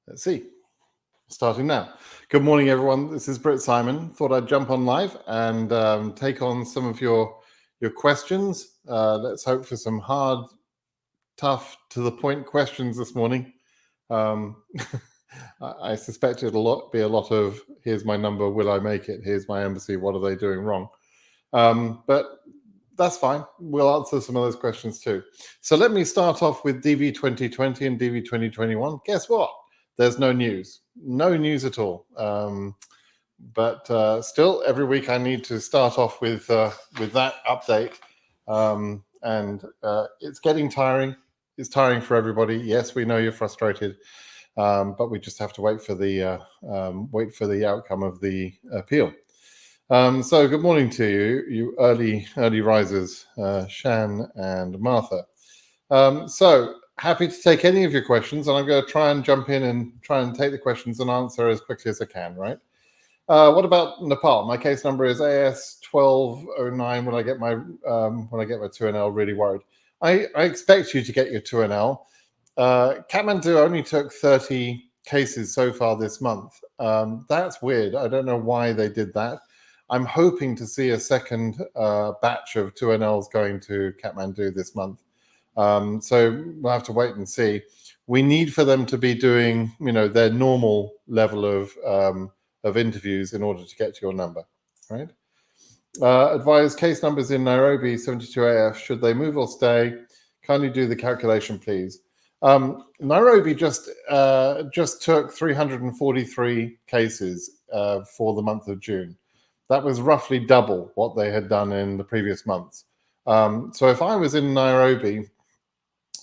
Let's see. Starting now. Good morning, everyone. This is Britt Simon. Thought I'd jump on live and take on some of your questions. Let's hope for some hard, tough, to the point questions this morning. I suspect it'll be a lot of here's my number, will I make it? Here's my embassy, what are they doing wrong? But that's fine. We'll answer some of those questions too. So let me start off with DV2020 and DV2021. Guess what? There's no news. No news at all. But still, every week I need to start off with that update. And it's getting tiring. It's tiring for everybody. Yes, we know you're frustrated, but we just have to wait for the outcome of the appeal. So good morning to you early risers, Shan and Martha. So happy to take any of your questions, and I'm going to try and jump in and try and take the questions and answer as quickly as I can, right? What about Nepal? My case number is AS1209. When I get my 2NL, really worried. I expect you to get your 2NL. Kathmandu only took 30 cases so far this month. That's weird. I don't know why they did that. I'm hoping to see a second batch of 2NLs going to Kathmandu this month. So we'll have to wait and see. We need for them to be doing, their normal level of interviews in order to get to your number, right? Advise case numbers in Nairobi 72AF. Should they move or stay? Kindly do the calculation, please. Nairobi just took 343 cases for the month of June. That was roughly double what they had done in the previous months. So if I was in Nairobi,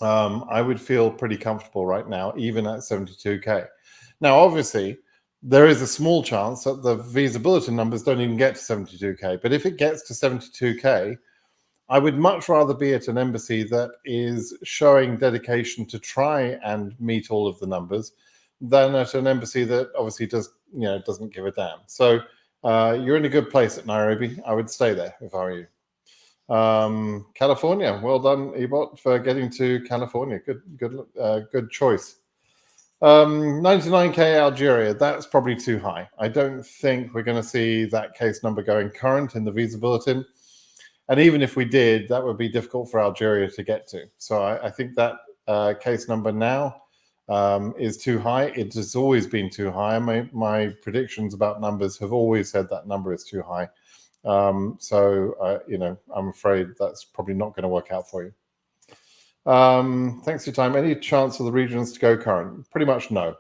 I would feel pretty comfortable right now, even at 72K. Now, obviously, there is a small chance that the visa bulletin numbers don't even get to 72K. But if it gets to 72K, I would much rather be at an embassy that is showing dedication to try and meet all of the numbers than at an embassy that obviously doesn't give a damn. So you're in a good place at Nairobi. I would stay there if I were you. California, well done, Ebot, for getting to California. Good choice. 99K Algeria, that's probably too high. I don't think we're going to see that case number going current in the visa bulletin. And even if we did, that would be difficult for Algeria to get to. So I think that case number now is too high. It has always been too high. My predictions about numbers have always said that number is too high. So I'm afraid that's probably not going to work out for you. Thanks for your time. Any chance for the regions to go current? Pretty much no.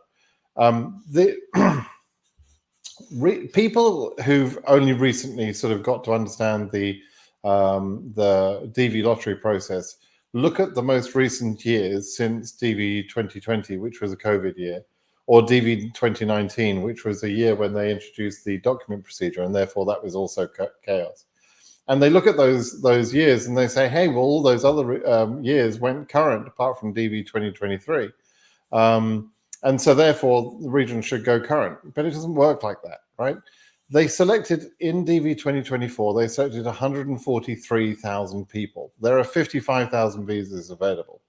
People who've only recently sort of got to understand the DV lottery process look at the most recent years since DV 2020, which was a COVID year, or DV 2019, which was a year when they introduced the document procedure, and therefore that was also chaos. And they look at those years and they say, hey, well, all those other years went current apart from DV 2023. And so therefore the region should go current. But it doesn't work like that, right? They selected in DV 2024, they selected 143,000 people. There are 55,000 visas available.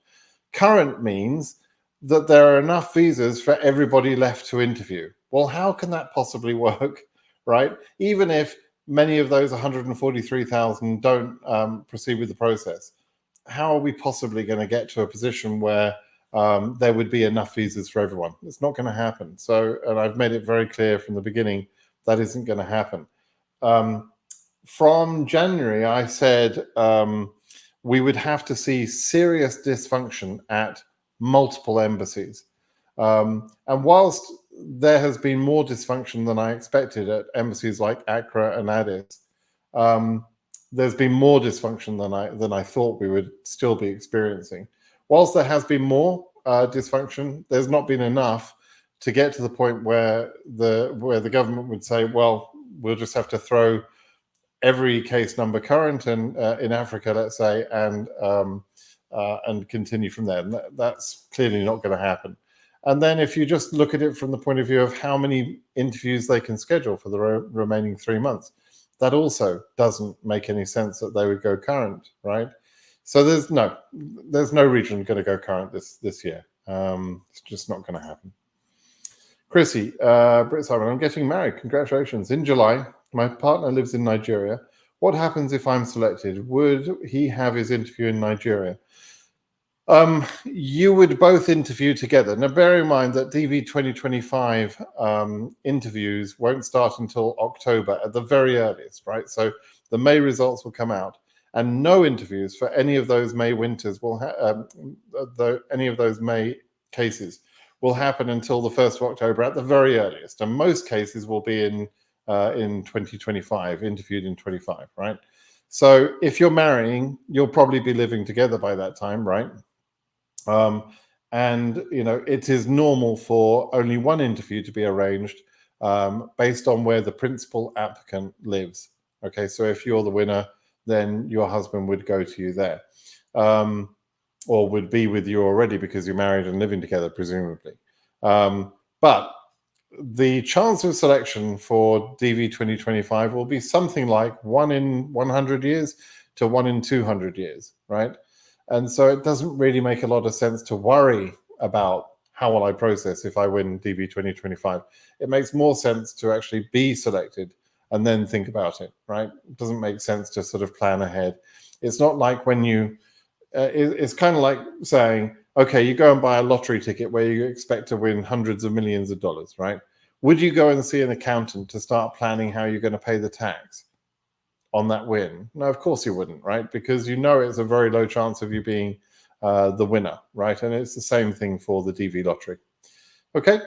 Current means that there are enough visas for everybody left to interview. Well, how can that possibly work, right? Even if many of those 143,000 don't proceed with the process, how are we possibly going to get to a position where there would be enough visas for everyone? It's not going to happen. So, and I've made it very clear from the beginning, that isn't going to happen. From January, I said we would have to see serious dysfunction at multiple embassies. And whilst there has been more dysfunction than I expected at embassies like Accra and Addis, there's been more dysfunction than I thought we would still be experiencing. Whilst there has been more dysfunction, there's not been enough to get to the point where the government would say, well, we'll just have to throw every case number current and in Africa, let's say, and continue from there. And that's clearly not going to happen. And then if you just look at it from the point of view of how many interviews they can schedule for the remaining 3 months, that also doesn't make any sense that they would go current, right? So there's no region going to go current this year. It's just not going to happen. Chrissy, Brit Simon, I'm getting married. Congratulations. In July, my partner lives in Nigeria. What happens if I'm selected? Would he have his interview in Nigeria? You would both interview together. Now, bear in mind that DV 2025 interviews won't start until October at the very earliest, right? So the May results will come out, and no interviews for any of those May winters will any of those May cases will happen until the 1st of October at the very earliest. And most cases will be in 2025, interviewed in 25, right? So if you're marrying, you'll probably be living together by that time, right? And it is normal for only one interview to be arranged based on where the principal applicant lives. Okay, so if you're the winner, then your husband would go to you there, or would be with you already because you're married and living together, presumably. But the chance of selection for DV 2025 will be something like 1 in 100 years to 1 in 200 years, right? And so it doesn't really make a lot of sense to worry about how will I process if I win DV 2025. It makes more sense to actually be selected and then think about it, right? It doesn't make sense to sort of plan ahead. It's not like when you, it's kind of like saying, okay, you go and buy a lottery ticket where you expect to win hundreds of millions of dollars, right? Would you go and see an accountant to start planning how you're going to pay the tax on that win? No, of course you wouldn't, right? Because it's a very low chance of you being the winner, right? And it's the same thing for the DV lottery. Okay.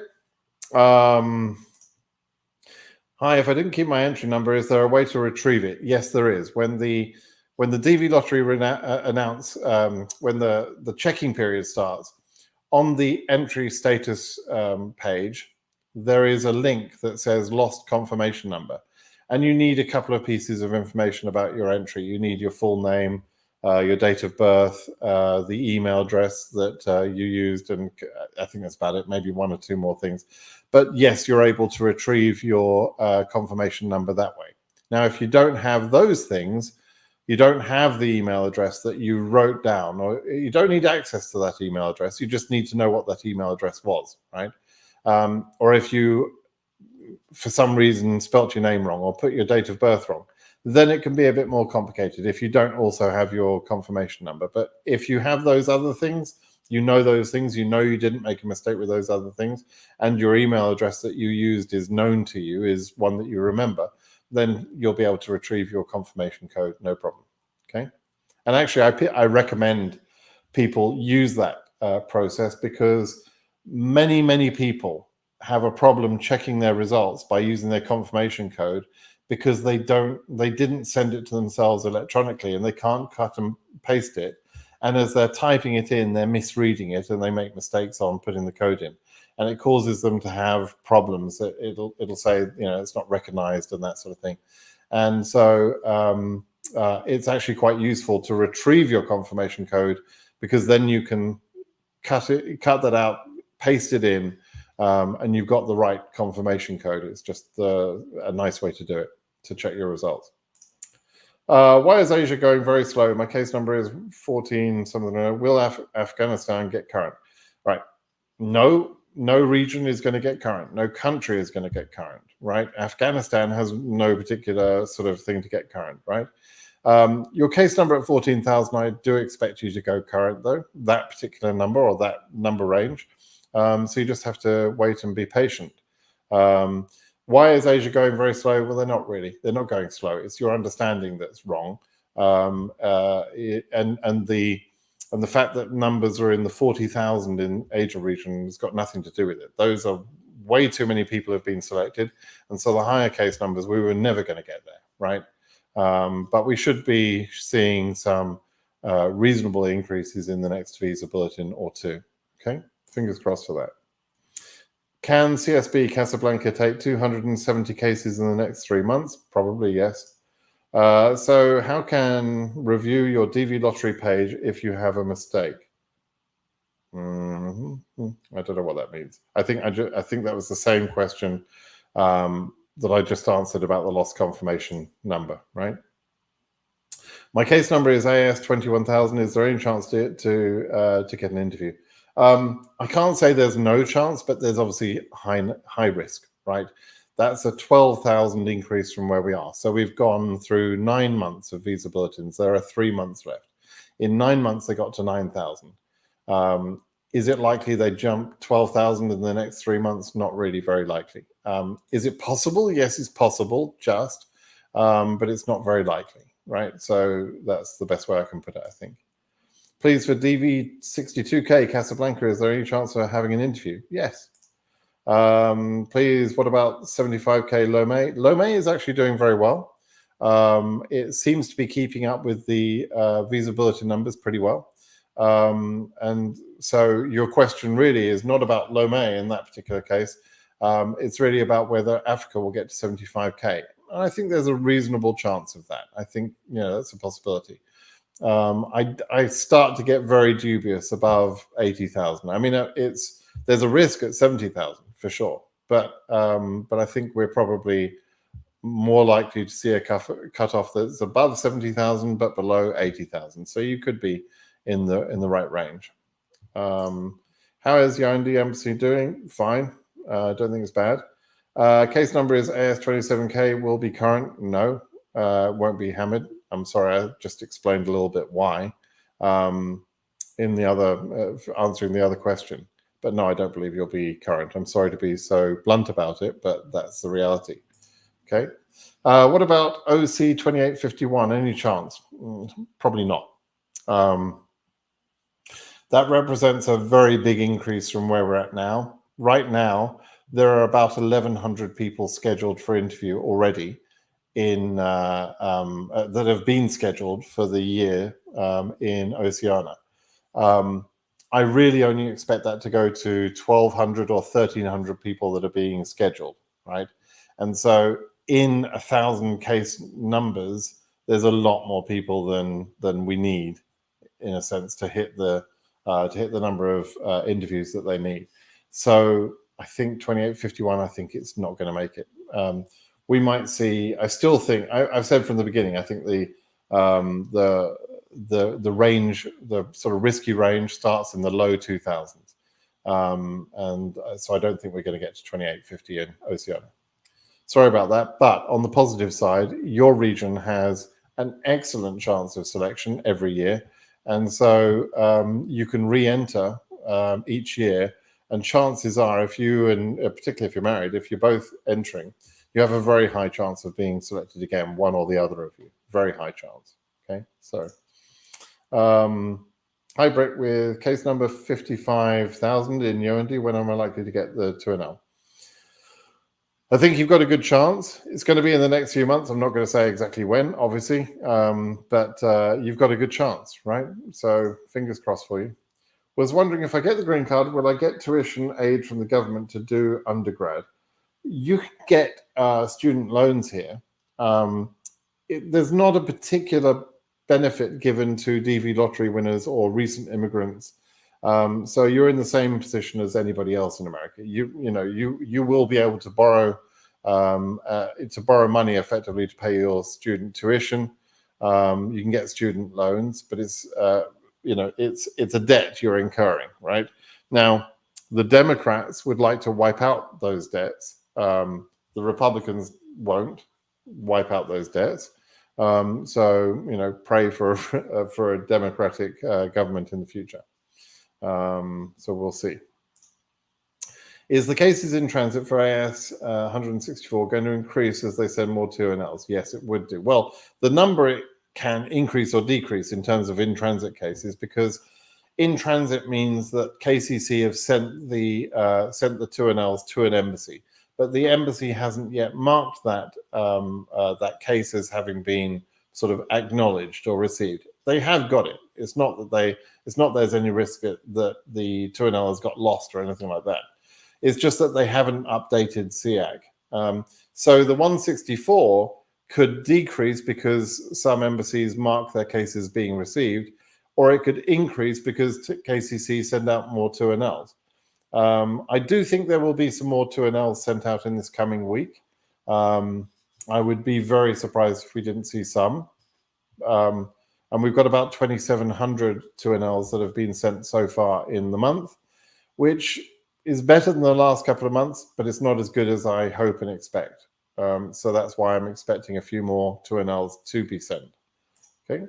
Hi, if I didn't keep my entry number, is there a way to retrieve it? Yes, there is. When the DV lottery announce when the checking period starts, on the entry status page, there is a link that says lost confirmation number. And you need a couple of pieces of information about your entry. You need your full name, your date of birth, the email address that you used, and I think that's about it, maybe 1 or 2 more things. But yes, you're able to retrieve your confirmation number that way. Now, if you don't have those things, you don't have the email address that you wrote down, or you don't need access to that email address. You just need to know what that email address was, right? Or if you, for some reason, spelt your name wrong or put your date of birth wrong, then it can be a bit more complicated if you don't also have your confirmation number. But if you have those other things, those things, you didn't make a mistake with those other things, and your email address that you used is known to you, is one that you remember, then you'll be able to retrieve your confirmation code, no problem. Okay. And actually, I recommend people use that process, because many people have a problem checking their results by using their confirmation code, because they didn't send it to themselves electronically, and they can't cut and paste it. And as they're typing it in, they're misreading it, and they make mistakes on putting the code in, and it causes them to have problems. It'll say, it's not recognized and that sort of thing. And so it's actually quite useful to retrieve your confirmation code, because then you can cut that out, paste it in, and you've got the right confirmation code. It's just a nice way to do it, to check your results. Why is Asia going very slow? My case number is 14 something. Will Afghanistan get current? Right. No region is going to get current. No country is going to get current, right? Afghanistan has no particular sort of thing to get current, right? Your case number at 14,000, I do expect you to go current, though, that particular number or that number range. So you just have to wait and be patient. Why is Asia going very slow? Well, they're not really. They're not going slow. It's your understanding that's wrong. And the fact that numbers are in the 40,000 in Asia region has got nothing to do with it. Those are way too many people have been selected. And so the higher case numbers, we were never going to get there, right? But we should be seeing some reasonable increases in the next visa bulletin or two. Okay, fingers crossed for that. Can CSB Casablanca take 270 cases in the next 3 months? Probably yes. So how can review your DV lottery page if you have a mistake? I don't know what that means. I think that was the same question that I just answered about the lost confirmation number, right? My case number is AS 21,000. Is there any chance to get an interview? I can't say there's no chance, but there's obviously high risk, right? That's a 12,000 increase from where we are. So we've gone through 9 months of visa bulletins. There are 3 months left. In 9 months, they got to 9,000. Is it likely they jump 12,000 in the next 3 months? Not really very likely. Is it possible? Yes, it's possible, but it's not very likely, right? So that's the best way I can put it, I think. Please, for DV62K Casablanca, is there any chance of having an interview? Yes. Please, what about 75K Lomé? Lomé is actually doing very well. It seems to be keeping up with the visa bulletin numbers pretty well. And so your question really is not about Lomé in that particular case. It's really about whether Africa will get to 75K. And I think there's a reasonable chance of that. I think, that's a possibility. I start to get very dubious above 80,000. I mean, there's a risk at 70,000 for sure, but I think we're probably more likely to see a cutoff that's above 70,000 but below 80,000. So you could be in the right range. How is Nairobi Embassy doing? Fine. I don't think it's bad. Case number is AS27K. Will be current? No, won't be hammered. I'm sorry, I just explained a little bit why in the other answering the other question. But no, I don't believe you'll be current. I'm sorry to be so blunt about it, but that's the reality. Okay. What about OC2851? Any chance? Probably not. That represents a very big increase from where we're at now. Right now, there are about 1,100 people scheduled for interview already that have been scheduled for the year in Oceania. I really only expect that to go to 1,200 or 1,300 people that are being scheduled, right? And so in 1,000 case numbers, there's a lot more people than we need, in a sense, to hit the number of interviews that they need. So I think 2851, I think it's not going to make it. We might see. I still think I've said from the beginning. I think the range, the sort of risky range, starts in the low 2000s, and so I don't think we're going to get to 2850 in Oceania. Sorry about that. But on the positive side, your region has an excellent chance of selection every year, and so you can re-enter each year. And chances are, if you, and particularly if you're married, if you're both entering, you have a very high chance of being selected again, one or the other of you. Very high chance. Okay, so hi Brick, with case number 55,000 in Yaoundé, when am I likely to get the 2NL? I think you've got a good chance. It's going to be in the next few months. I'm not going to say exactly when, obviously, but you've got a good chance, right? So fingers crossed for you. Was wondering, if I get the green card, will I get tuition aid from the government to do undergrad? You can get student loans here. There's not a particular benefit given to DV lottery winners or recent immigrants. So you're in the same position as anybody else in America. You will be able to borrow money effectively to pay your student tuition. You can get student loans, but it's a debt you're incurring, right? Now, the Democrats would like to wipe out those debts. The Republicans won't wipe out those debts. So pray for a Democratic government in the future. So we'll see. Is the cases in transit for AS 164 going to increase as they send more 2NLs? Yes, it would do. Well, the number can increase or decrease in terms of in-transit cases, because in-transit means that KCC have sent the 2NLs to an embassy, but the embassy hasn't yet marked that case as having been sort of acknowledged or received. They have got it. It's not there's any risk that the 2NL has got lost or anything like that. It's just that they haven't updated SIAG. So the 164 could decrease because some embassies mark their cases being received, or it could increase because KCC send out more 2NLs. I do think there will be some more 2NLs sent out in this coming week. I would be very surprised if we didn't see some. And we've got about 2,700 2NLs that have been sent so far in the month. which is better than the last couple of months, but it's not as good as I hope and expect. So that's why I'm expecting a few more 2NLs to be sent. Okay.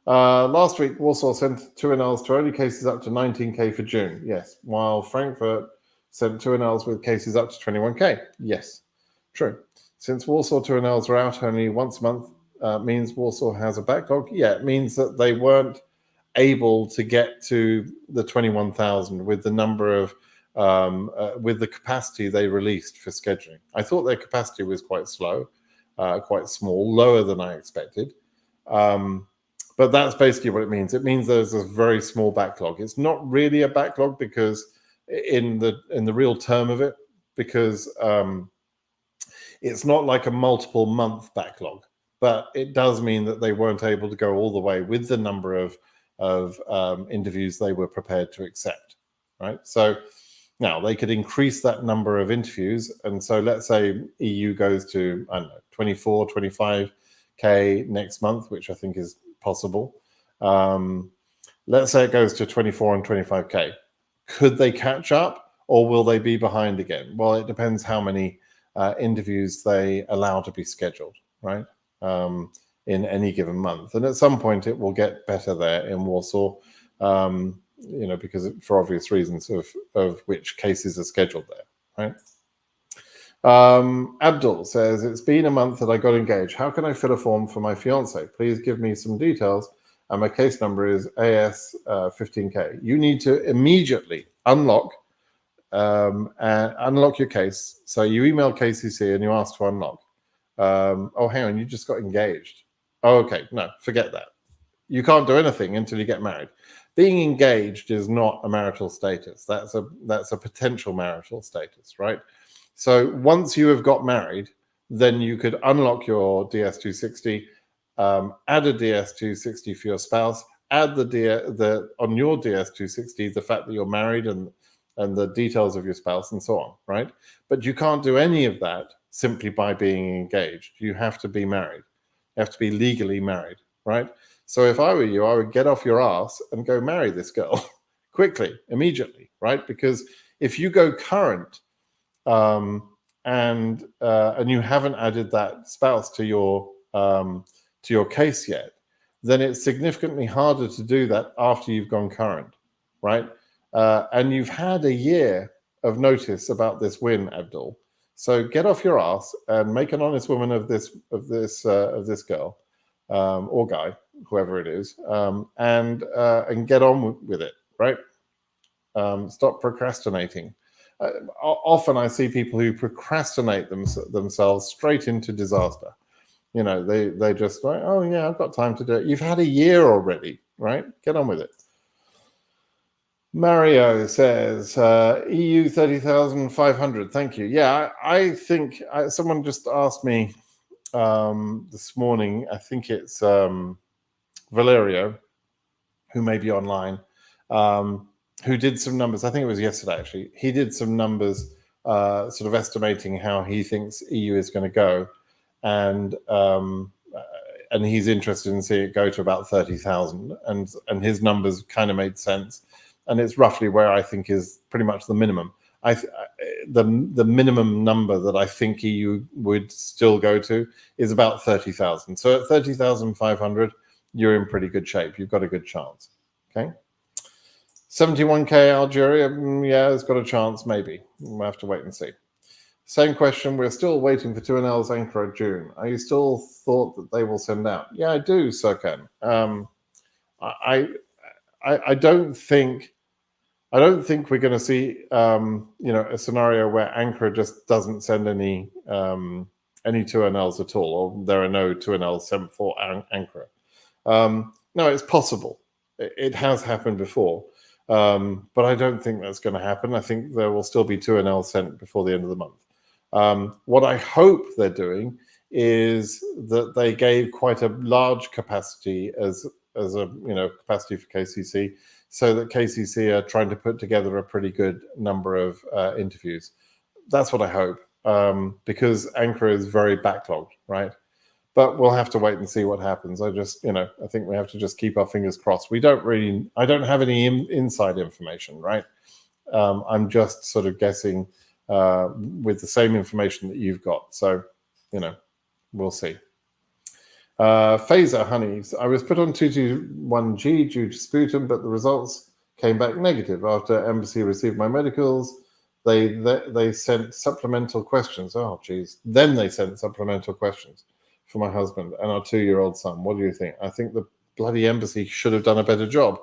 Last week, Warsaw sent 2NLs to only cases up to 19K for June. Yes. While Frankfurt sent 2NLs with cases up to 21K. Yes. True. Since Warsaw 2NLs are out only once a month, means Warsaw has a backlog. Yeah, it means that they weren't able to get to the 21,000 with the number of with the capacity they released for scheduling. I thought their capacity was quite slow, quite small, lower than I expected. But that's basically what it means. It means there's a very small backlog. It's not really a backlog because in the real term of it, because it's not like a multiple month backlog, but it does mean that they weren't able to go all the way with the number of interviews they were prepared to accept, right? So now they could increase that number of interviews. And so let's say EU goes to, I don't know, 24, 25K next month, which I think is possible. Let's say it goes to 24 and 25K. Could they catch up or will they be behind again? Well, it depends how many interviews they allow to be scheduled, right? In any given month. And at some point it will get better there in Warsaw, because for obvious reasons of which cases are scheduled there, right? Abdul says, it's been a month that I got engaged. How can I fill a form for my fiance? Please give me some details. And my case number is AS15K. You need to immediately unlock your case. So you email KCC and you ask to unlock. Oh, hang on, you just got engaged. Oh, okay, no, forget that. You can't do anything until you get married. Being engaged is not a marital status. That's a potential marital status, right? So once you have got married, then you could unlock your DS260, add a DS260 for your spouse, add on your DS260 the fact that you're married and the details of your spouse and so on, right? But you can't do any of that simply by being engaged. You have to be married. You have to be legally married, right? So if I were you, I would get off your ass and go marry this girl quickly, immediately, right? Because if you go current and you haven't added that spouse to your case yet, then it's significantly harder to do that after you've gone current, right? And you've had a year of notice about this win, Abdul. So get off your ass and make an honest woman of this girl or guy, whoever it is, and get on with it, right? Stop procrastinating. Often I see people who procrastinate themselves straight into disaster. They just like, oh yeah, I've got time to do it. You've had a year already, right? Get on with it. Mario says, EU 30,500. Thank you. Yeah, I think someone just asked me this morning, I think it's Valerio, who may be online, who did some numbers. I think it was yesterday, actually. He did some numbers sort of estimating how he thinks EU is going to go. And he's interested in seeing it go to about 30,000. And his numbers kind of made sense. And it's roughly where I think is pretty much the minimum. The minimum number that I think EU would still go to is about 30,000. So at 30,500, you're in pretty good shape. You've got a good chance. Okay. 71K Algeria, yeah, it's got a chance, maybe. We'll have to wait and see. Same question. We're still waiting for 2NL's Ankara June. Are you still thought that they will send out? Yeah, I do, Serkan. I don't think we're going to see a scenario where Ankara just doesn't send any 2NLs at all, or there are no 2NLs sent for Ankara. No, it's possible. It has happened before, but I don't think that's going to happen. I think there will still be 2NLs sent before the end of the month. What I hope they're doing is that they gave quite a large capacity as a capacity for KCC, so that KCC are trying to put together a pretty good number of interviews. That's what I hope, because Ankara is very backlogged, right? But we'll have to wait and see what happens. I think we have to just keep our fingers crossed. I don't have any inside information, right? I'm just sort of guessing with the same information that you've got. So, we'll see. Phaser Honeys. I was put on 221G due to sputum, but the results came back negative. After embassy received my medicals, they sent supplemental questions. Oh, geez. Then they sent supplemental questions for my husband and our 2-year-old son. What do you think? I think the bloody embassy should have done a better job.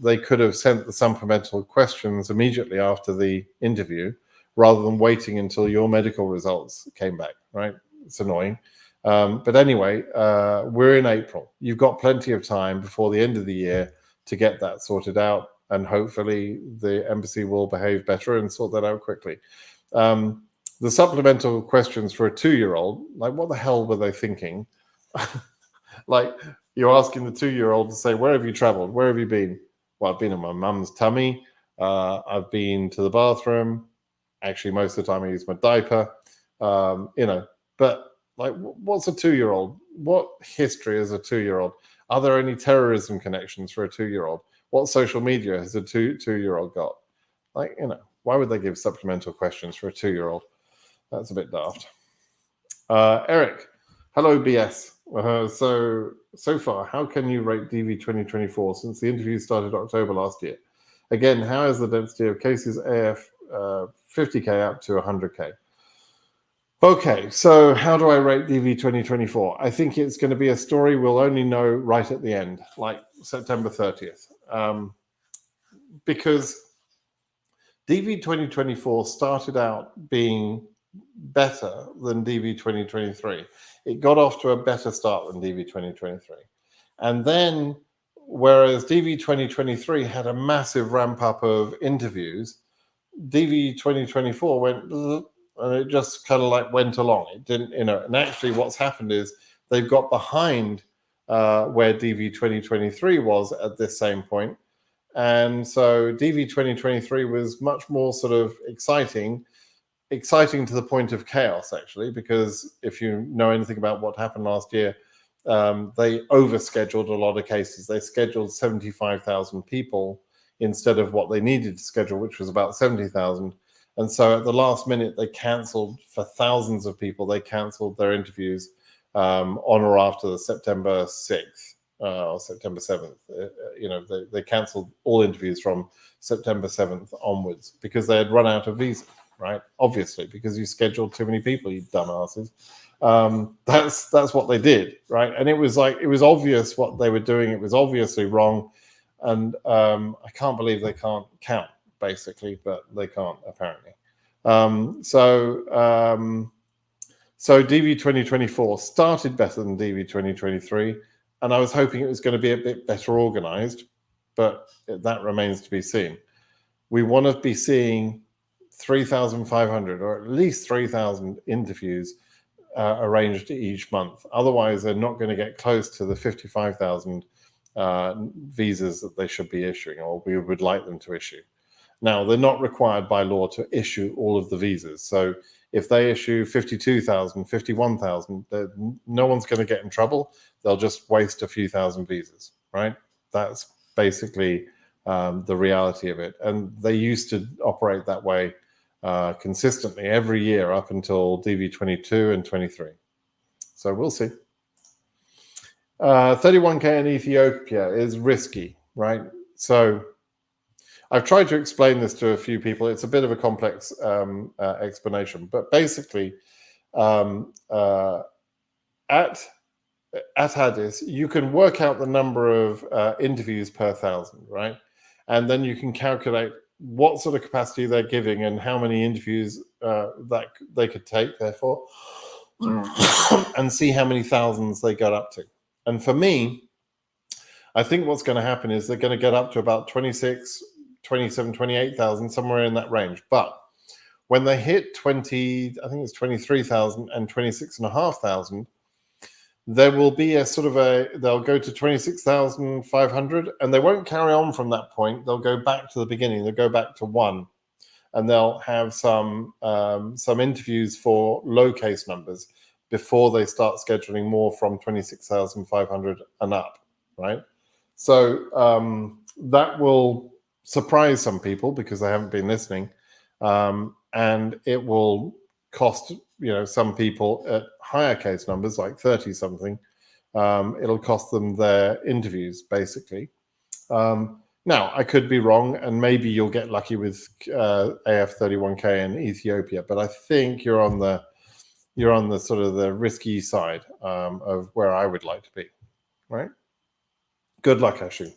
They could have sent the supplemental questions immediately after the interview rather than waiting until your medical results came back, right? It's annoying. But anyway, we're in April. You've got plenty of time before the end of the year to get that sorted out, and hopefully the embassy will behave better and sort that out quickly. The supplemental questions for a 2-year-old, like what the hell were they thinking? Like you're asking the 2-year-old to say, where have you traveled? Where have you been? Well, I've been in my mum's tummy. I've been to the bathroom. Actually, most of the time I use my diaper, but like, what's a 2-year-old? What history is a 2-year-old? Are there any terrorism connections for a 2-year-old? What social media has a two-year-old got? Like, why would they give supplemental questions for a 2-year-old? That's a bit daft. Eric, hello, BS. So far, how can you rate DV 2024 since the interview started October last year? Again, how is the density of cases AF 50K up to 100K? Okay, so how do I rate DV 2024? I think it's going to be a story we'll only know right at the end, like September 30th. Because DV 2024 started out being better than DV 2023. It got off to a better start than DV 2023. And then, whereas DV 2023 had a massive ramp up of interviews, DV 2024 went, and it just kind of like went along. It didn't, and actually what's happened is they've got behind where DV 2023 was at this same point. And so DV 2023 was much more sort of exciting to the point of chaos, actually, because if you know anything about what happened last year, they overscheduled a lot of cases. They scheduled 75,000 people instead of what they needed to schedule, which was about 70,000. And so at the last minute, they cancelled for thousands of people. They cancelled their interviews on or after the September 6th or September 7th. They cancelled all interviews from September 7th onwards because they had run out of visas, right? Obviously, because you scheduled too many people, you dumbasses. That's what they did, right? And it was obvious what they were doing. It was obviously wrong. And I can't believe they can't count, basically, but they can't, apparently. So DV 2024 started better than DV 2023, and I was hoping it was going to be a bit better organized, but that remains to be seen. We want to be seeing 3,500 or at least 3,000 interviews arranged each month. Otherwise, they're not going to get close to the 55,000 visas that they should be issuing, or we would like them to issue. Now, they're not required by law to issue all of the visas. So if they issue 52,000, 51,000, no one's going to get in trouble. They'll just waste a few thousand visas, right? That's basically the reality of it. And they used to operate that way consistently every year up until DV22 and 23. So we'll see. 31K in Ethiopia is risky, right? So I've tried to explain this to a few people. It's a bit of a complex explanation, but basically at Addis, you can work out the number of interviews per 1,000, right? And then you can calculate what sort of capacity they're giving and how many interviews that they could take, therefore, and see how many thousands they got up to. And for me, I think what's going to happen is they're going to get up to about 26, 27, 28,000, somewhere in that range. But when they hit 20, I think it's 23,000 and 26,500, there will be a sort of they'll go to 26,500 and they won't carry on from that point. They'll go back to the beginning. They'll go back to 1 and they'll have some interviews for low case numbers before they start scheduling more from 26,500 and up, right? So that will surprise some people because they haven't been listening, and it will cost some people at higher case numbers like 30 something. It'll cost them their interviews basically. Now I could be wrong, and maybe you'll get lucky with AF31K in Ethiopia, but I think you're on the sort of the risky side of where I would like to be, right? Good luck, Ashu.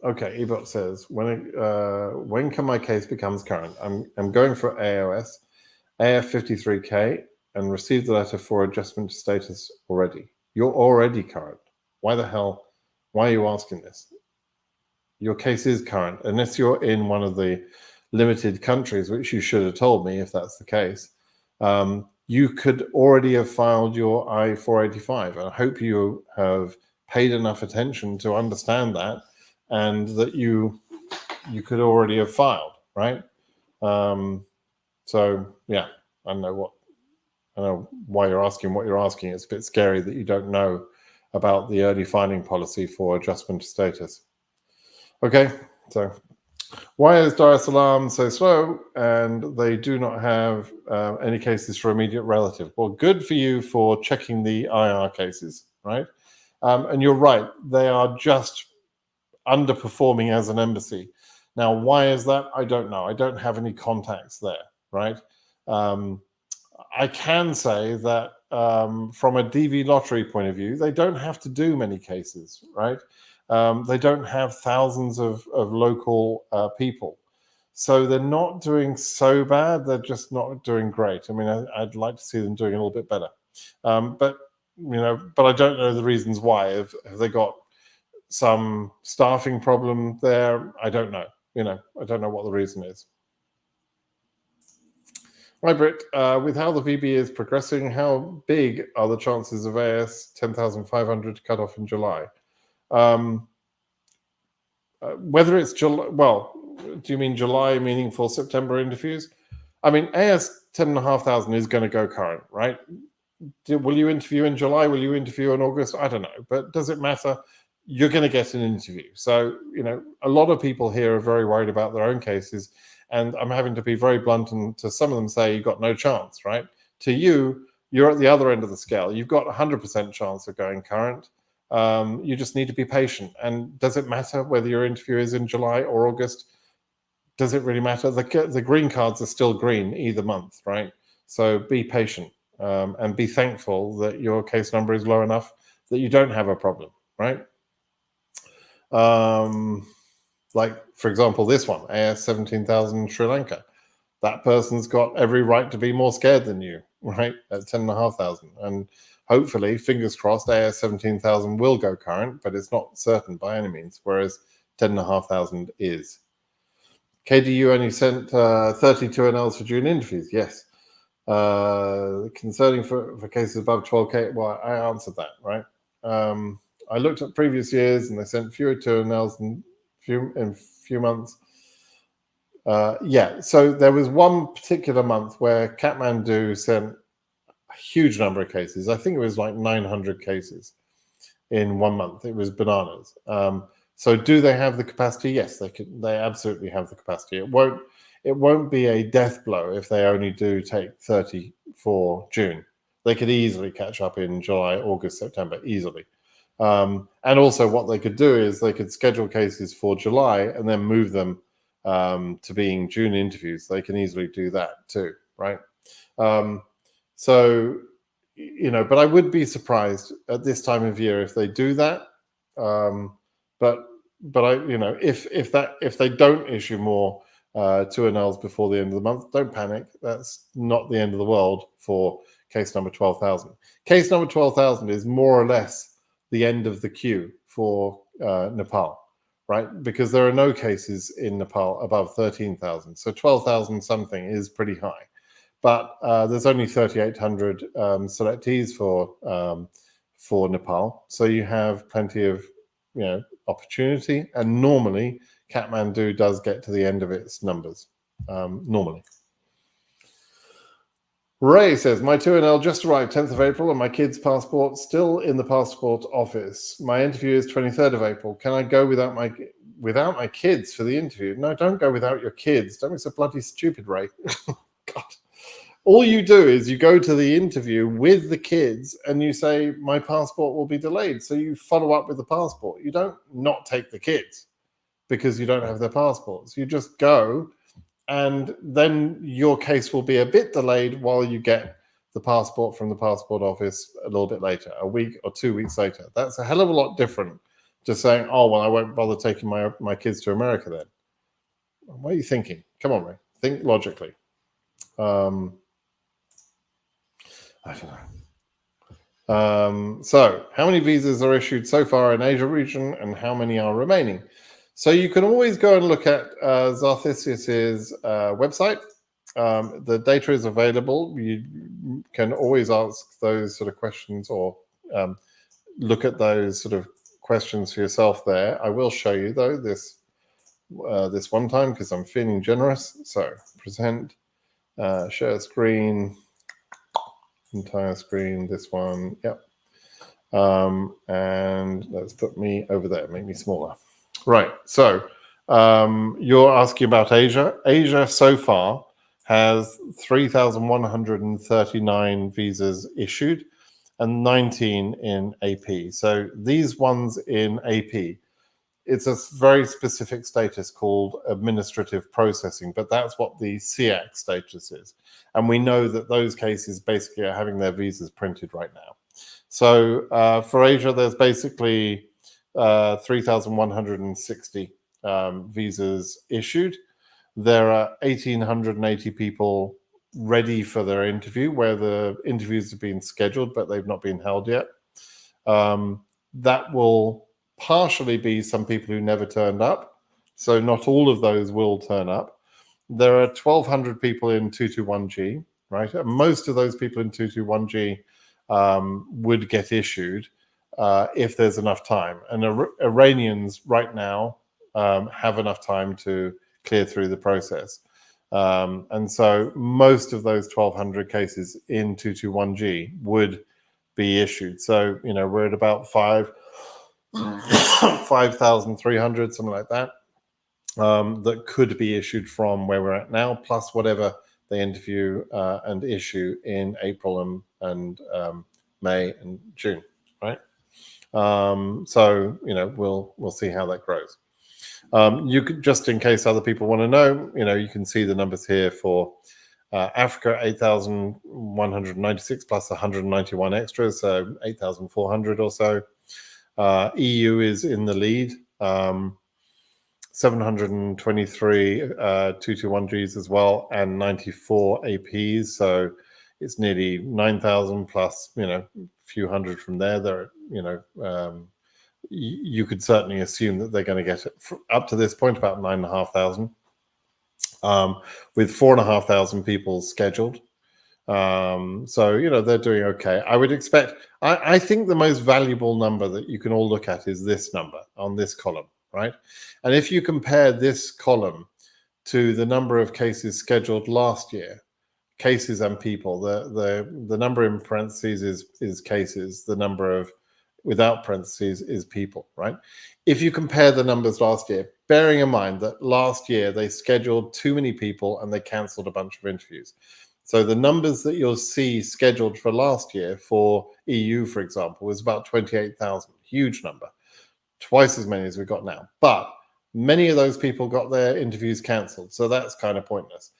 Okay, Ebot says, when can my case becomes current? I'm going for AOS, AF53K, and received the letter for adjustment to status already. You're already current. Why the hell? Why are you asking this? Your case is current, unless you're in one of the limited countries, which you should have told me if that's the case. You could already have filed your I-485, and I hope you have paid enough attention to understand that, and that you could already have filed, right? So yeah, I know why you're asking what you're asking. It's a bit scary that you don't know about the early filing policy for adjustment to status. Okay, so why is Darus Alarm so slow and they do not have any cases for immediate relative? Well, good for you for checking the IR cases, right? And you're right, they are just underperforming as an embassy. Now, why is that? I don't know. I don't have any contacts there, right? I can say that from a DV lottery point of view, they don't have to do many cases, right? They don't have thousands of local people. So they're not doing so bad. They're just not doing great. I mean, I'd like to see them doing a little bit better. But I don't know the reasons why. Have they got some staffing problem there? I don't know. I don't know what the reason is. Hi, Britt. With how the VB is progressing, how big are the chances of AS 10,500 cut off in July? Whether it's July, well, do you mean July meaning for September interviews? I mean, AS 10,500 is going to go current, right? Will you interview in July? Will you interview in August? I don't know, but does it matter? You're going to get an interview. So, a lot of people here are very worried about their own cases, and I'm having to be very blunt, and to some of them say you've got no chance, right? To you, you're at the other end of the scale. You've got 100% chance of going current. You just need to be patient. And does it matter whether your interview is in July or August? Does it really matter? The green cards are still green either month, right? So be patient and be thankful that your case number is low enough that you don't have a problem, right? Like, for example, this one, AS 17,000 Sri Lanka. That person's got every right to be more scared than you, right? At 10,500. And hopefully, fingers crossed, AS 17,000 will go current, but it's not certain by any means, whereas 10,500 is. KDU only sent 32 NLs for June interviews. Yes. Concerning for cases above 12K, well, I answered that, right? I looked at previous years and they sent fewer 2NLs in few months. Yeah, so there was one particular month where Kathmandu sent a huge number of cases. I think it was like 900 cases in 1 month. It was bananas. So do they have the capacity? Yes, they absolutely have the capacity. It won't be a death blow if they only do take 30 for June. They could easily catch up in July, August, September, easily. And also what they could do is they could schedule cases for July and then move them to being June interviews. They can easily do that too, right? So, but I would be surprised at this time of year if they do that. But I, if they don't issue more 2NLs before the end of the month, don't panic. That's not the end of the world for case number 12,000. Case number 12,000 is more or less the end of the queue for Nepal, right? Because there are no cases in Nepal above 13,000. So 12,000 something is pretty high. But there's only 3,800 selectees for Nepal. So you have plenty of opportunity. And normally, Kathmandu does get to the end of its numbers, normally. Ray says, my 2NL just arrived 10th of April and my kid's passport still in the passport office. My interview is 23rd of April. Can I go without without my kids for the interview. No, don't go without your kids. Don't be so bloody stupid, Ray. God. All you do is you go to the interview with the kids and you say, my passport will be delayed. So you follow up with the passport. You don't not take the kids because you don't have their passports. You just go, and then your case will be a bit delayed while you get the passport from the passport office a little bit later, a week or 2 weeks later. That's a hell of a lot different to saying, oh, well, I won't bother taking my kids to America then. What are you thinking? Come on, Ray. Think logically. I don't know. So how many visas are issued so far in Asia region and how many are remaining? So you can always go and look at USCIS's website. The data is available. You can always ask those sort of questions or look at those sort of questions for yourself there. I will show you though this one time because I'm feeling generous. So present, share screen, entire screen, this one, yep. And let's put me over there, make me smaller. Right, so you're asking about Asia. Asia so far has 3,139 visas issued and 19 in AP. So these ones in AP, it's a very specific status called administrative processing, but that's what the SIAC status is. And we know that those cases basically are having their visas printed right now. So for Asia, there's basically 3,160 visas issued. There are 1,880 people ready for their interview, where the interviews have been scheduled, but they've not been held yet. That will partially be some people who never turned up. So not all of those will turn up. There are 1,200 people in 221G, right? And most of those people in 221G would get issued if there's enough time. And Iranians right now have enough time to clear through the process. And so most of those 1,200 cases in 221G would be issued. So, you know, we're at about 5,300, something like that, that could be issued from where we're at now, plus whatever they interview and issue in April and May and June, right? So, you know, we'll see how that grows. You could, just in case other people want to know, you know, you can see the numbers here for Africa, 8,196 plus 191 extras, so 8,400 or so. EU is in the lead, 723 221Gs as well, and 94 APs. So it's nearly 9,000 plus, you know, a few hundred from there. There, you know, you could certainly assume that they're going to get it up to this point about 9,500, with 4,500 people scheduled. So, you know, they're doing okay. I would expect, I think the most valuable number that you can all look at is this number on this column, right? And if you compare this column to the number of cases scheduled last year, cases and people, the number in parentheses is cases, the number of without parentheses is people, right? If you compare the numbers last year, bearing in mind that last year they scheduled too many people and they cancelled a bunch of interviews. So the numbers that you'll see scheduled for last year for EU, for example, was about 28,000, huge number, twice as many as we've got now. But many of those people got their interviews cancelled, so that's kind of pointless.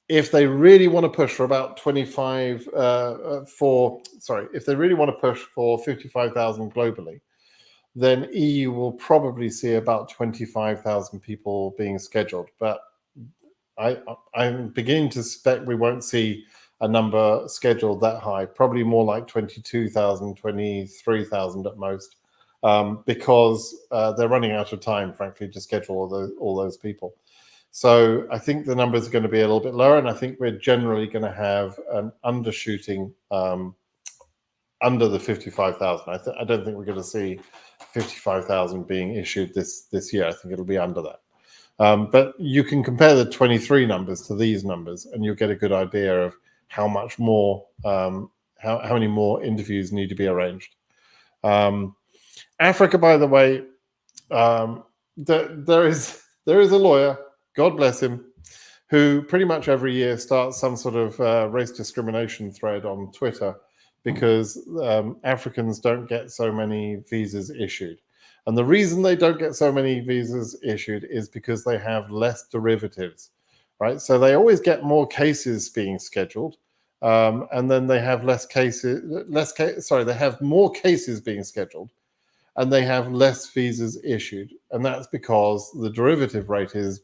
If they really want to push for about 25, if they really want to push for 55,000 globally, then EU will probably see about 25,000 people being scheduled. But I'm beginning to suspect we won't see a number scheduled that high, probably more like 22,000, 23,000 at most, because they're running out of time, frankly, to schedule all those people. So I think the numbers are going to be a little bit lower, and I think we're generally going to have an undershooting under the 55,000. I don't think we're going to see 55,000 being issued this year. I think it'll be under that. But you can compare the 23 numbers to these numbers, and you'll get a good idea of how much more, how many more interviews need to be arranged. Africa, by the way, there is a lawyer, God bless him, who pretty much every year starts some sort of race discrimination thread on Twitter because Africans don't get so many visas issued. And the reason they don't get so many visas issued is because they have less derivatives, right? So they always get more cases being scheduled, and then they have they have more cases being scheduled, and they have less visas issued. And that's because the derivative rate is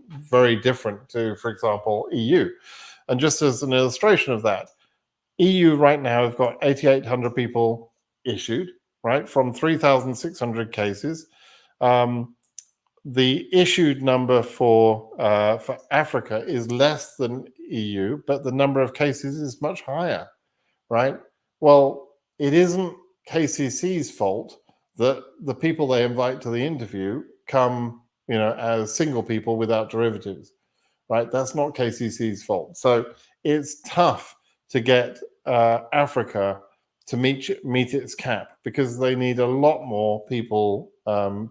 very different to, for example, EU. And just as an illustration of that, EU right now have got 8,800 people issued, right, from 3,600 cases. The issued number for Africa is less than EU, but the number of cases is much higher, right? Well, it isn't KCC's fault that the people they invite to the interview come, as single people without derivatives, right? That's not KCC's fault. So it's tough to get Africa to meet its cap because they need a lot more people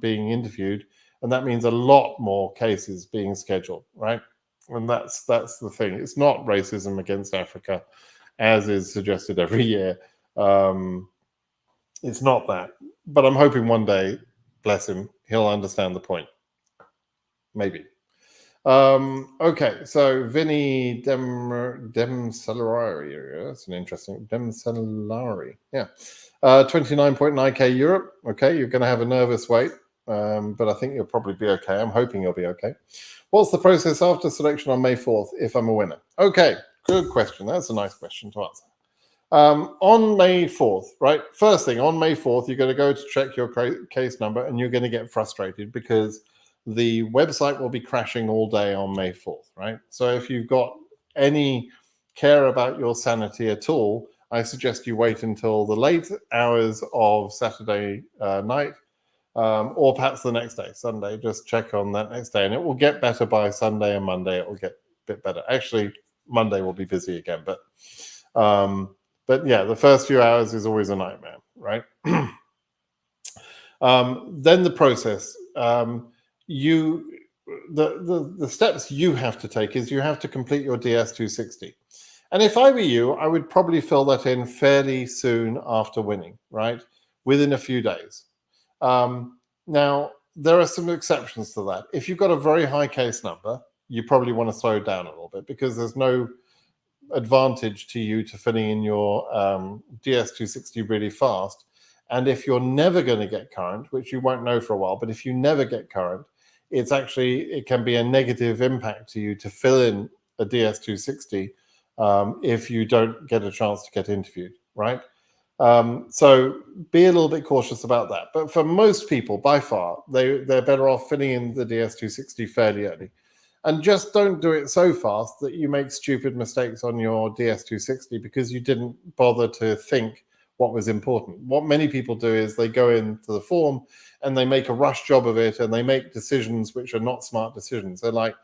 being interviewed, and that means a lot more cases being scheduled, right? And that's the thing. It's not racism against Africa, as is suggested every year. It's not that. But I'm hoping one day, bless him, he'll understand the point. Maybe. Okay, so Vinny Demcelari, that's an interesting, Demcelari, yeah. 29.9K Europe, okay, you're going to have a nervous wait, but I think you'll probably be okay. I'm hoping you'll be okay. What's the process after selection on May 4th if I'm a winner? Okay, good question. That's a nice question to answer. On May 4th, right? First thing, on May 4th, you're going to go to check your case number, and you're going to get frustrated because the website will be crashing all day on May 4th, right? So if you've got any care about your sanity at all, I suggest you wait until the late hours of Saturday night, or perhaps the next day, Sunday. Just check on that next day, and it will get better by Sunday and Monday. It will get a bit better. Actually, Monday will be busy again, but yeah, the first few hours is always a nightmare, right? Then the process. The steps you have to take is you have to complete your DS260. And if I were you, I would probably fill that in fairly soon after winning, right? Within a few days. Now, there are some exceptions to that. If you've got a very high case number, you probably want to slow down a little bit because there's no advantage to you to filling in your DS260 really fast. And if you're never going to get current, which you won't know for a while, but if you never get current, it can be a negative impact to you to fill in a DS260 if you don't get a chance to get interviewed, right? So be a little bit cautious about that. But for most people, by far, they're better off filling in the DS260 fairly early. And just don't do it so fast that you make stupid mistakes on your DS260 because you didn't bother to think what was important. What many people do is they go into the form and they make a rush job of it, and they make decisions which are not smart decisions. They're like,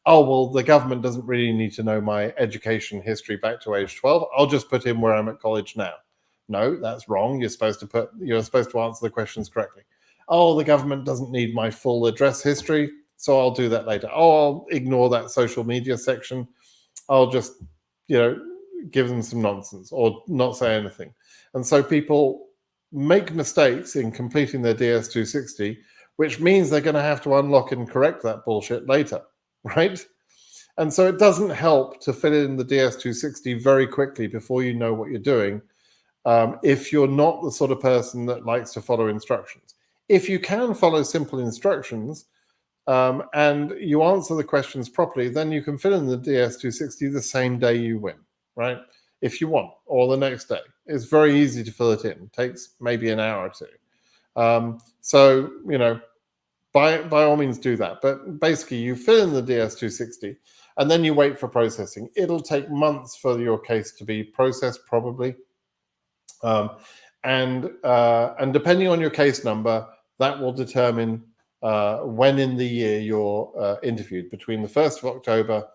oh, well, the government doesn't really need to know my education history back to age 12. I'll just put in where I'm at college now. No, that's wrong. You're supposed to answer the questions correctly. Oh, the government doesn't need my full address history, so I'll do that later. Oh, I'll ignore that social media section. I'll just, give them some nonsense or not say anything. And so people make mistakes in completing their DS260, which means they're going to have to unlock and correct that bullshit later, right? And so it doesn't help to fill in the DS260 very quickly before you know what you're doing if you're not the sort of person that likes to follow instructions. If you can follow simple instructions and you answer the questions properly, then you can fill in the DS260 the same day you win, right? If you want, or the next day. It's very easy to fill it in. It takes maybe an hour or two. So, by all means do that. But basically, you fill in the DS260, and then you wait for processing. It'll take months for your case to be processed, probably. And depending on your case number, that will determine when in the year you're interviewed, between the 1st of October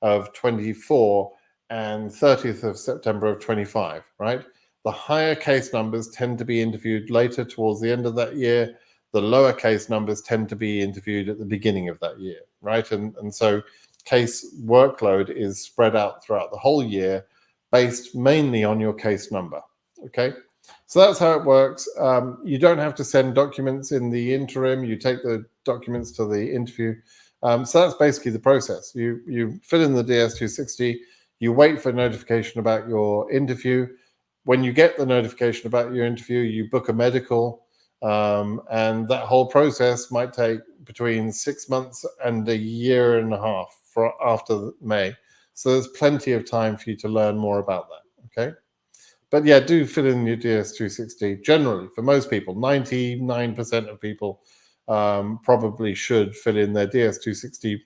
of 24 and 30th of September of 25, right? The higher case numbers tend to be interviewed later towards the end of that year. the lower case numbers tend to be interviewed at the beginning of that year, right? And so case workload is spread out throughout the whole year based mainly on your case number, okay? So that's how it works. You don't have to send documents in the interim. You take the documents to the interview. So that's basically the process. You fill in the DS260, you wait for notification about your interview. When you get the notification about your interview, you book a medical, and that whole process might take between 6 months and a year and a half for after May. So there's plenty of time for you to learn more about that, okay? But yeah, do fill in your DS260. Generally, for most people, 99% of people probably should fill in their DS260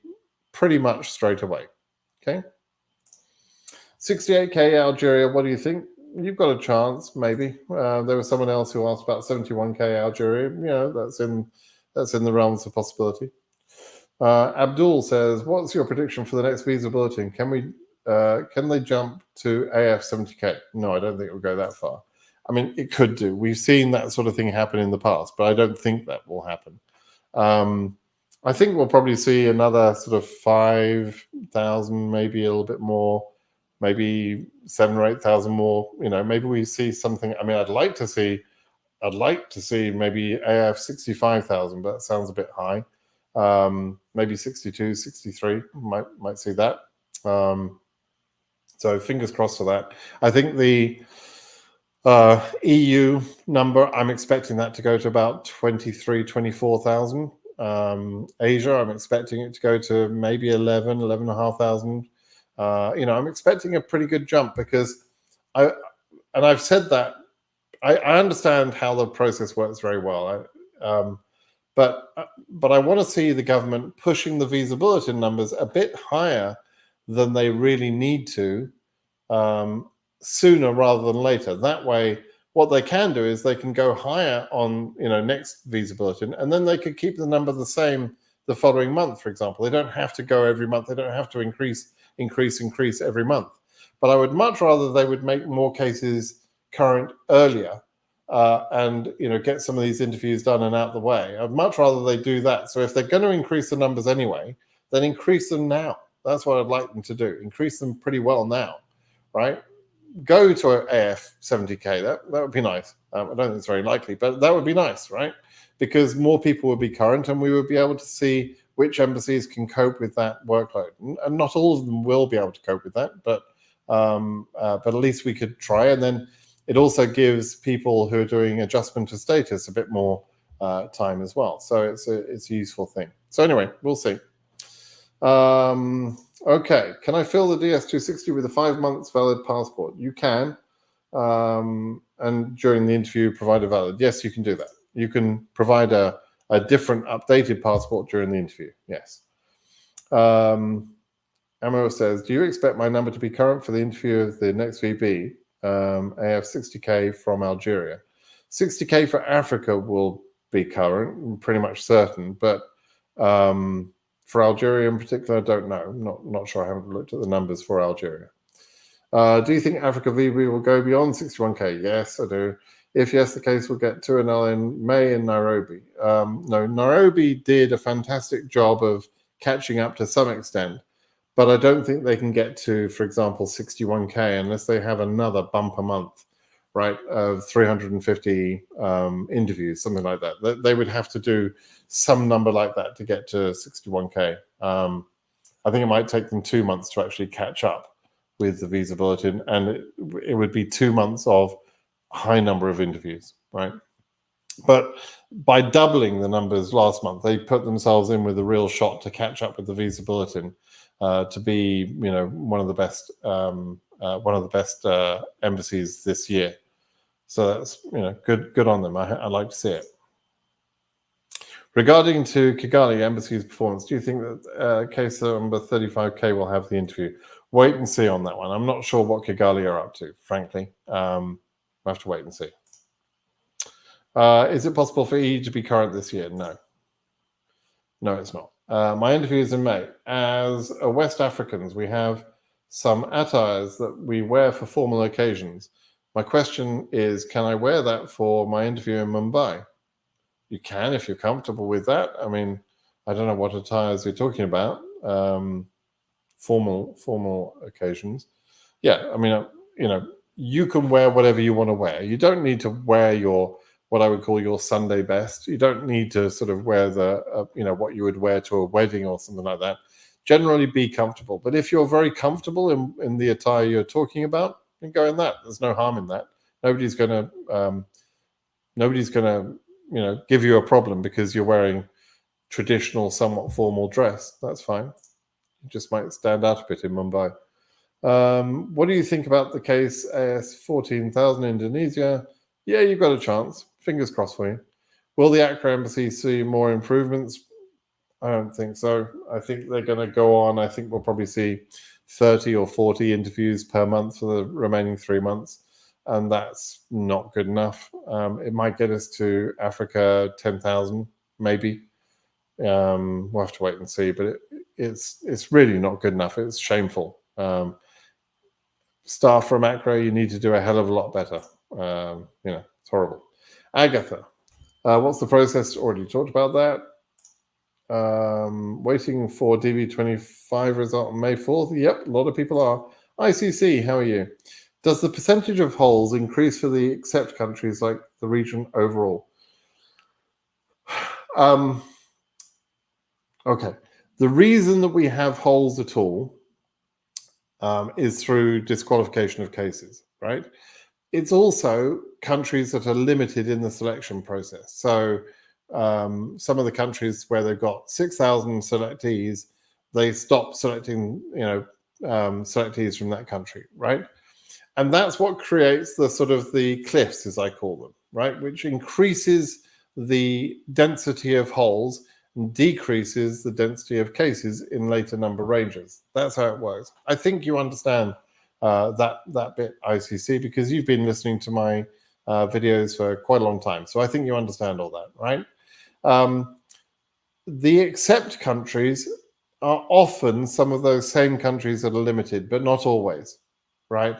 pretty much straight away, okay? 68K Algeria, what do you think? You've got a chance, maybe. There was someone else who asked about 71K Algeria. You know, that's in the realms of possibility. Abdul says, what's your prediction for the next visa bulletin? Can they jump to AF 70K? No, I don't think it will go that far. I mean, it could do. We've seen that sort of thing happen in the past, but I don't think that will happen. I think we'll probably see another sort of 5,000, maybe a little bit more, maybe 7,000 or 8,000 more. You know, maybe we see something. I mean, I'd like to see maybe AF 65,000, but that sounds a bit high. Maybe 62, 63, might see that. So fingers crossed for that. I think the EU number, I'm expecting that to go to about 23, 24,000. Asia, I'm expecting it to go to maybe 11,500. You know, I'm expecting a pretty good jump because I've said that I understand how the process works very well. But I want to see the government pushing the visa bulletin numbers a bit higher than they really need to, sooner rather than later. That way, what they can do is they can go higher on, you know, next visa bulletin, and then they could keep the number the same the following month, for example. They don't have to go every month. They don't have to increase every month. But I would much rather they would make more cases current earlier, and, you know, get some of these interviews done and out the way. I'd much rather they do that. So if they're going to increase the numbers anyway, then increase them now. That's what I'd like them to do. Increase them pretty well now, right? Go to AF 70K. That would be nice. I don't think it's very likely, but that would be nice, right? Because more people would be current, and we would be able to see which embassies can cope with that workload. And not all of them will be able to cope with that, but at least we could try. And then it also gives people who are doing adjustment to status a bit more time as well. So it's a useful thing. So anyway, we'll see. Okay, can I fill the DS260 with a 5 months valid passport? You can, and during the interview provide a valid. Yes, you can do that. You can provide a different updated passport during the interview. Yes. Amaro says, do you expect my number to be current for the interview of the next VB? AF 60K from Algeria. 60K for Africa will be current, pretty much certain, but for Algeria in particular, I don't know. I'm not sure. I haven't looked at the numbers for Algeria. Do you think Africa VB will go beyond 61K? Yes, I do. If yes, the case will get 2NL in May in Nairobi. No, Nairobi did a fantastic job of catching up to some extent, but I don't think they can get to, for example, 61K unless they have another bumper month, right, of 350 interviews, something like that. They would have to do some number like that to get to 61K. I think it might take them 2 months to actually catch up with the visa bulletin, and it would be 2 months of high number of interviews, right? But by doubling the numbers last month, they put themselves in with a real shot to catch up with the visa bulletin, to be, you know, one of the best embassies this year. So that's, you know, good on them. I like to see it. Regarding to Kigali Embassy's performance, do you think that case number 35K will have the interview? Wait and see on that one. I'm not sure what Kigali are up to, frankly. We'll have to wait and see. Is it possible for E to be current this year? No. No, it's not. My interview is in May. As West Africans, we have some attires that we wear for formal occasions. My question is, can I wear that for my interview in Mumbai? you can if you're comfortable with that. I mean, I don't know what attires you're talking about. Formal occasions. Yeah, I mean, you can wear whatever you want to wear. You don't need to wear what I would call your Sunday best. You don't need to sort of wear what you would wear to a wedding or something like that. Generally, be comfortable. But if you're very comfortable in the attire you're talking about, then go in that. There's no harm in that. Nobody's gonna give you a problem because you're wearing traditional, somewhat formal dress. That's fine. You just might stand out a bit in Mumbai. What do you think about the case AS 14,000 Indonesia? Yeah, you've got a chance. Fingers crossed for you. Will the Accra Embassy see more improvements? I don't think so. I think they're going to go on. I think we'll probably see 30 or 40 interviews per month for the remaining 3 months. And that's not good enough. It might get us to Africa 10,000, maybe. We'll have to wait and see. But it's really not good enough. It's shameful. Staff from Accra, you need to do a hell of a lot better. It's horrible. Agatha, what's the process? Already talked about that. Waiting for DV2025 result on May 4th. Yep, a lot of people are. ICC, how are you? Does the percentage of holes increase for the accept countries like the region overall? Okay. The reason that we have holes at all is through disqualification of cases, right? It's also countries that are limited in the selection process. So some of the countries where they've got 6,000 selectees, they stop selecting, selectees from that country, right? And that's what creates the sort of the cliffs, as I call them, right? Which increases the density of holes and decreases the density of cases in later number ranges. That's how it works. I think you understand that bit, ICC, because you've been listening to my videos for quite a long time. So I think you understand all that, right? The accept countries are often some of those same countries that are limited, but not always, right?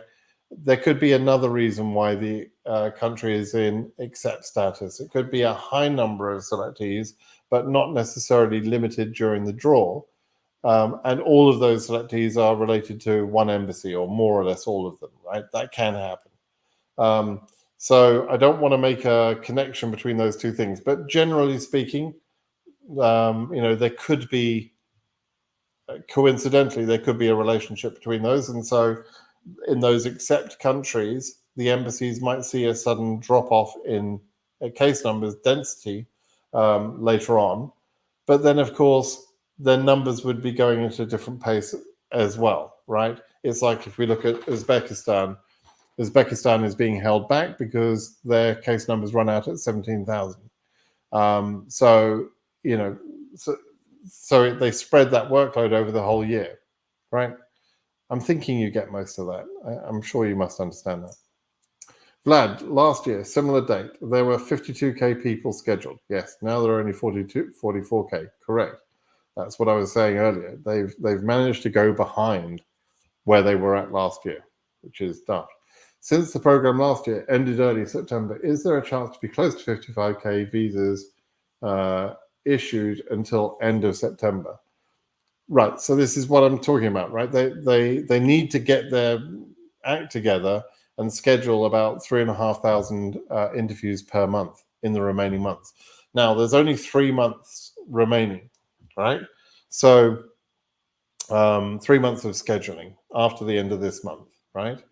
There could be another reason why the country is in accept status. It could be a high number of selectees, but not necessarily limited during the draw. And all of those selectees are related to one embassy, or more or less all of them, right? That can happen. So I don't want to make a connection between those two things, but generally speaking, there could be, coincidentally, there could be a relationship between those. And so in those accept countries, the embassies might see a sudden drop off in case numbers density later on. But then, of course, their numbers would be going at a different pace as well, right? It's like if we look at Uzbekistan is being held back because their case numbers run out at 17,000. So they spread that workload over the whole year, right? I'm thinking you get most of that. I'm sure you must understand that. Vlad, last year, similar date, there were 52K people scheduled. Yes, now there are only 44K. Correct. That's what I was saying earlier. They've managed to go behind where they were at last year, which is daft. Since the program last year ended early September, is there a chance to be close to 55K visas issued until end of September? Right. So this is what I'm talking about, right? They need to get their act together and schedule about 3,500 interviews per month in the remaining months. Now, there's only 3 months remaining, right? So 3 months of scheduling after the end of this month, right?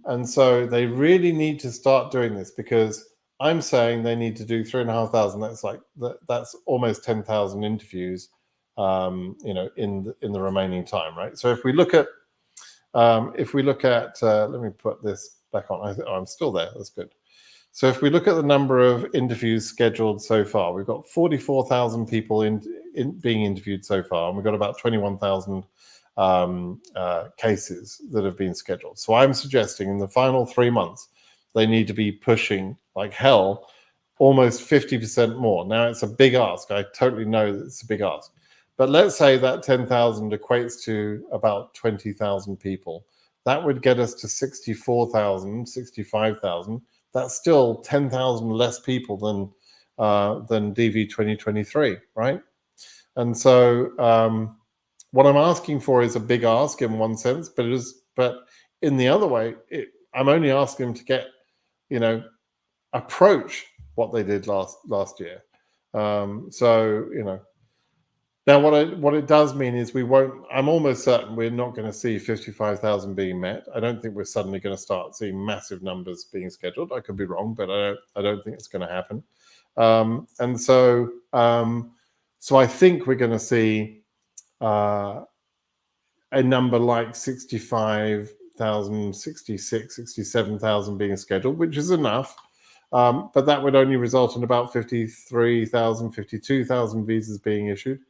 And so they really need to start doing this, because I'm saying they need to do 3,500. That's almost 10,000 interviews, in the remaining time, right? So if we look at, let me put this back on. I'm still there. That's good. So if we look at the number of interviews scheduled so far, we've got 44,000 people being interviewed so far, and we've got about 21,000 cases that have been scheduled. So I'm suggesting in the final 3 months, they need to be pushing like hell, almost 50% more. Now, it's a big ask. I totally know that it's a big ask. But let's say that 10,000 equates to about 20,000 people. That would get us to 64,000, 65,000. That's still 10,000 less people than DV 2023, right? And so what I'm asking for is a big ask in one sense, but in the other way, I'm only asking them to get, approach what they did last year. So now what it does mean is I'm almost certain we're not going to see 55,000 being met. I don't think we're suddenly going to start seeing massive numbers being scheduled. I could be wrong, but I don't think it's going to happen. And so I think we're going to see a number like 65,000, 66, 67,000 being scheduled, which is enough. But that would only result in about 53,000, 52,000 visas being issued.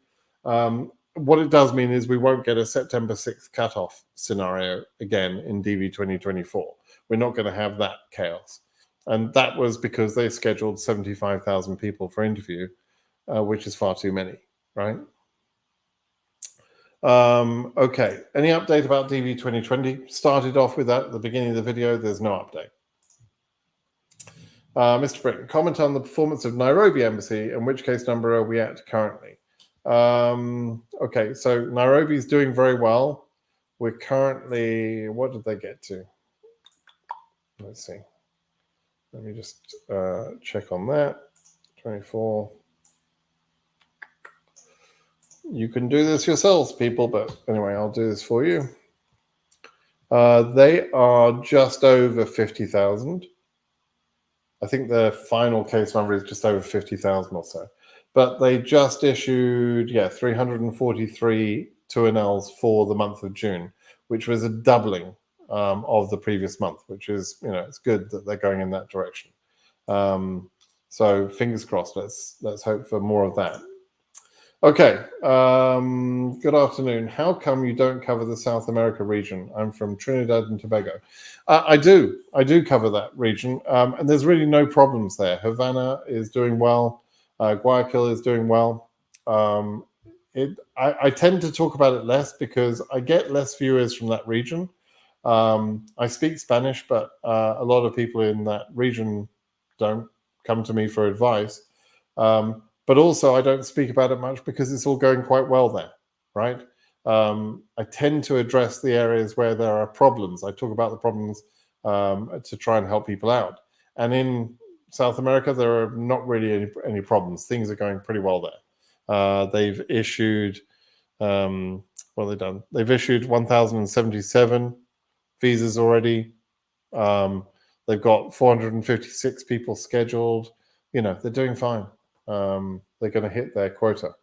What it does mean is we won't get a September 6th cutoff scenario again in DV 2024. We're not going to have that chaos. And that was because they scheduled 75,000 people for interview, which is far too many, right? Okay, any update about DV 2020? Started off with that at the beginning of the video. There's no update. Mr. Britton, comment on the performance of Nairobi Embassy and which case number are we at currently? Okay, so Nairobi is doing very well. We're currently, what did they get to? Let's see. Let me just check on that. 24. You can do this yourselves, people, but anyway, I'll do this for you. They are just over 50,000. I think the final case number is just over 50,000 or so. But they just issued, 343 2NLs for the month of June, which was a doubling of the previous month, which is, it's good that they're going in that direction. So fingers crossed, let's hope for more of that. Okay, good afternoon. How come you don't cover the South America region? I'm from Trinidad and Tobago. I do cover that region, and there's really no problems there. Havana is doing well. Guayaquil is doing well. I tend to talk about it less because I get less viewers from that region. I speak Spanish, but a lot of people in that region don't come to me for advice. But also I don't speak about it much because it's all going quite well there, right? I tend to address the areas where there are problems. I talk about the problems to try and help people out. And in South America, there are not really any problems. Things are going pretty well there. They've issued, what have they done? They've issued 1,077 visas already. They've got 456 people scheduled. They're doing fine. They're going to hit their quota.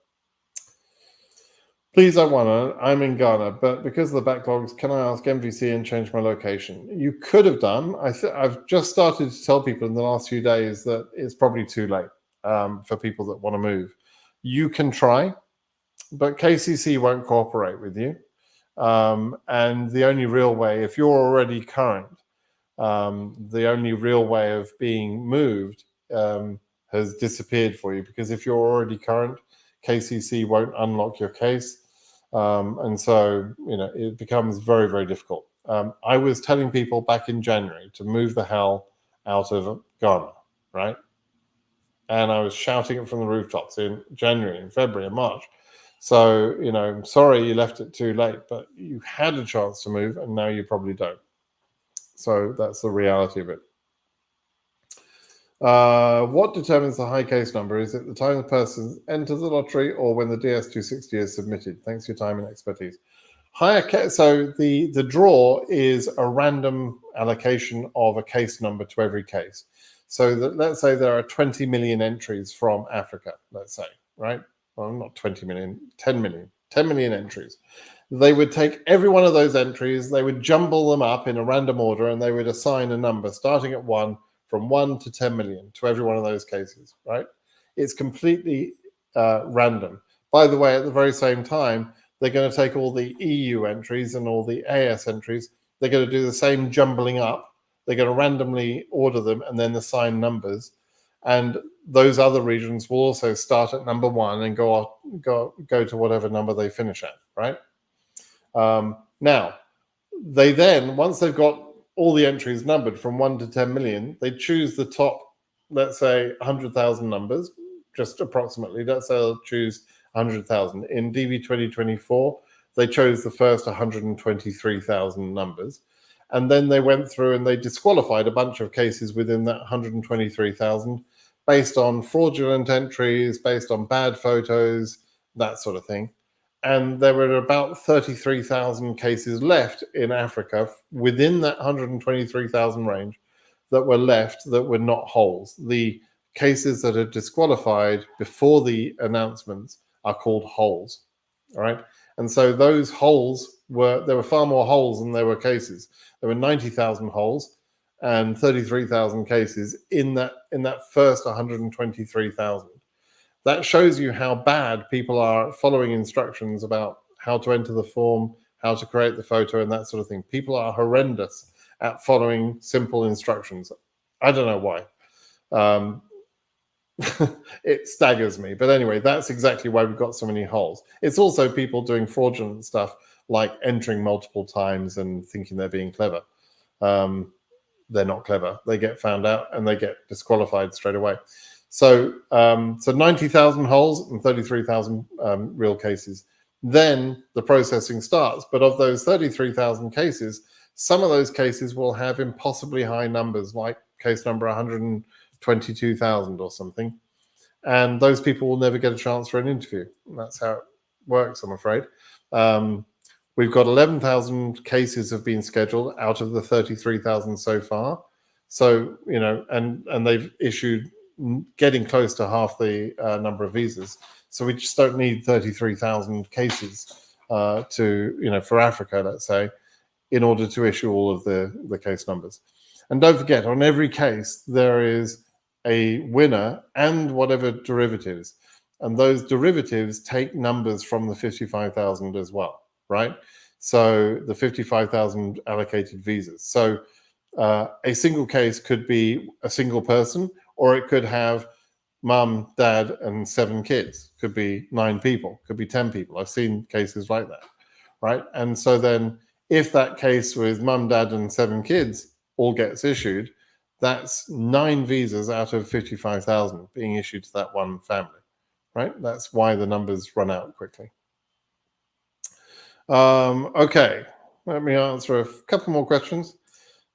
Please, I'm in Ghana, but because of the backlogs, can I ask MVC and change my location? You could have done. I've just started to tell people in the last few days that it's probably too late for people that want to move. You can try, but KCC won't cooperate with you. And the only real way, if you're already current, the only real way of being moved has disappeared for you, because if you're already current, KCC won't unlock your case. And so, it becomes very, very difficult. I was telling people back in January to move the hell out of Ghana, right? And I was shouting it from the rooftops in January, in February, and March. So, I'm sorry you left it too late, but you had a chance to move and now you probably don't. So that's the reality of it. What determines the high case number? Is it the time the person enters the lottery or when the DS260 is submitted? Thanks for your time and expertise. So the draw is a random allocation of a case number to every case. So let's say there are 20 million entries from Africa, let's say, right? Well, not 20 million, 10 million. 10 million entries. They would take every one of those entries, they would jumble them up in a random order, and they would assign a number starting at 1, from 1 to 10 million to every one of those cases, right? It's completely random. By the way, at the very same time, they're going to take all the EU entries and all the AS entries. They're going to do the same jumbling up. They're going to randomly order them and then assign numbers. And those other regions will also start at number 1 and go to whatever number they finish at, right? Now, they then, once they've got all the entries numbered from 1 to 10 million, they choose the top let's say 100,000 numbers, just approximately. Let's say they'll choose 100,000. In DV 2024, they chose the first 123,000 numbers. And then they went through and they disqualified a bunch of cases within that 123,000 based on fraudulent entries, based on bad photos, that sort of thing. And there were about 33,000 cases left in Africa within that 123,000 range that were left that were not holes. The cases that are disqualified before the announcements are called holes. All right. And so those holes there were far more holes than there were cases. There were 90,000 holes and 33,000 cases in that first 123,000. That shows you how bad people are at following instructions about how to enter the form, how to create the photo, and that sort of thing. People are horrendous at following simple instructions. I don't know why. It staggers me. But anyway, that's exactly why we've got so many holes. It's also people doing fraudulent stuff like entering multiple times and thinking they're being clever. They're not clever. They get found out and they get disqualified straight away. So 90,000 holes and 33,000 real cases. Then the processing starts. But of those 33,000 cases, some of those cases will have impossibly high numbers, like case number 122,000 or something. And those people will never get a chance for an interview. That's how it works, I'm afraid. We've got 11,000 cases have been scheduled out of the 33,000 so far. So, and they've issued getting close to half the number of visas. So we just don't need 33,000 cases for Africa, let's say, in order to issue all of the case numbers. And don't forget, on every case, there is a winner and whatever derivatives. And those derivatives take numbers from the 55,000 as well, right? So the 55,000 allocated visas. So a single case could be a single person, or it could have mum, dad, and 7 kids. Could be 9 people, could be 10 people. I've seen cases like that, right? And so then if that case with mum, dad, and 7 kids all gets issued, that's 9 visas out of 55,000 being issued to that one family, right? That's why the numbers run out quickly. Okay, let me answer a couple more questions.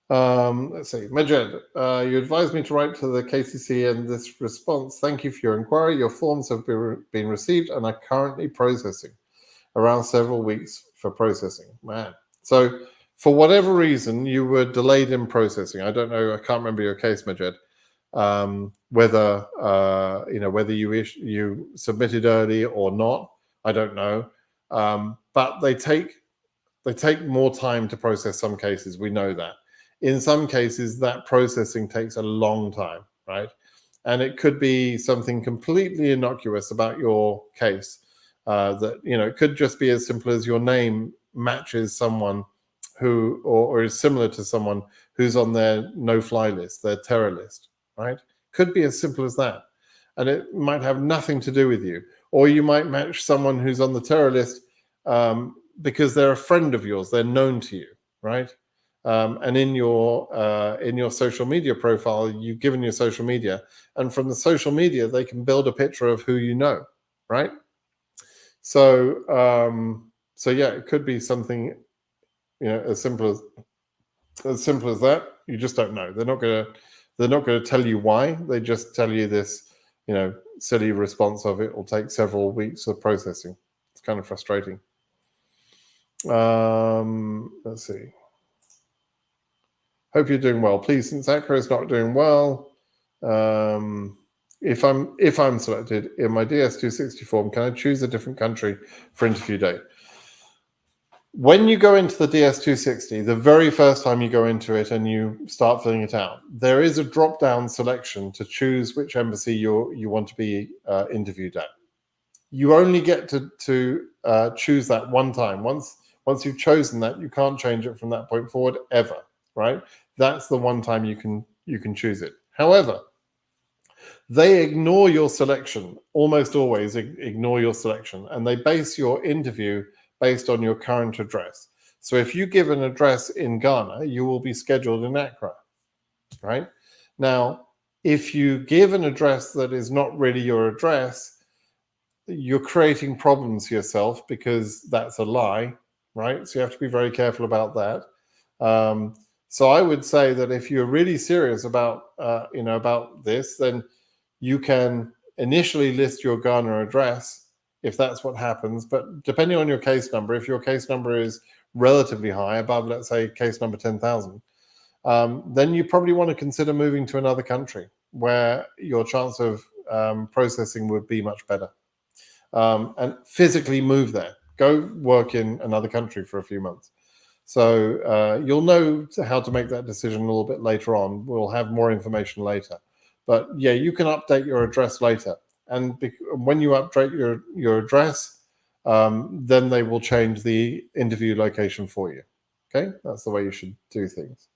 Let's see. Majed, you advised me to write to the KCC and this response. Thank you for your inquiry. Your forms have been received and are currently processing. Around several weeks for processing. Man. So for whatever reason, you were delayed in processing. I don't know. I can't remember your case, Majed. Whether whether you submitted early or not, I don't know. But they take more time to process some cases. We know that. In some cases, that processing takes a long time, right? And it could be something completely innocuous about your case. That it could just be as simple as your name matches someone who or is similar to someone who's on their no-fly list, their terror list, right? Could be as simple as that. And it might have nothing to do with you. Or you might match someone who's on the terror list because they're a friend of yours, they're known to you, right? And in your social media profile, you've given your social media, and from the social media, they can build a picture of who you know, right? So yeah, it could be something, as simple as that. You just don't know. They're not gonna tell you why. They just tell you this, silly response of it will take several weeks of processing. It's kind of frustrating. Let's see. Hope you're doing well. Please, since Accra is not doing well, if I'm selected in my DS260 form, can I choose a different country for interview date? When you go into the DS260, the very first time you go into it and you start filling it out, there is a drop-down selection to choose which embassy you want to be interviewed at. You only get to choose that one time. Once you've chosen that, you can't change it from that point forward ever, right? That's the one time you can choose it. However, they ignore your selection, almost always ignore your selection, and they base your interview based on your current address. So if you give an address in Ghana, you will be scheduled in Accra, right? Now, if you give an address that is not really your address, you're creating problems for yourself because that's a lie, right? So you have to be very careful about that. So I would say that if you're really serious about, about this, then you can initially list your Ghana address if that's what happens. But depending on your case number, if your case number is relatively high, above, let's say, case number 10,000, then you probably want to consider moving to another country where your chance of processing would be much better. And physically move there. Go work in another country for a few months. So you'll know how to make that decision a little bit later on. We'll have more information later. But yeah, you can update your address later. And when you update your address, then they will change the interview location for you. Okay, that's the way you should do things.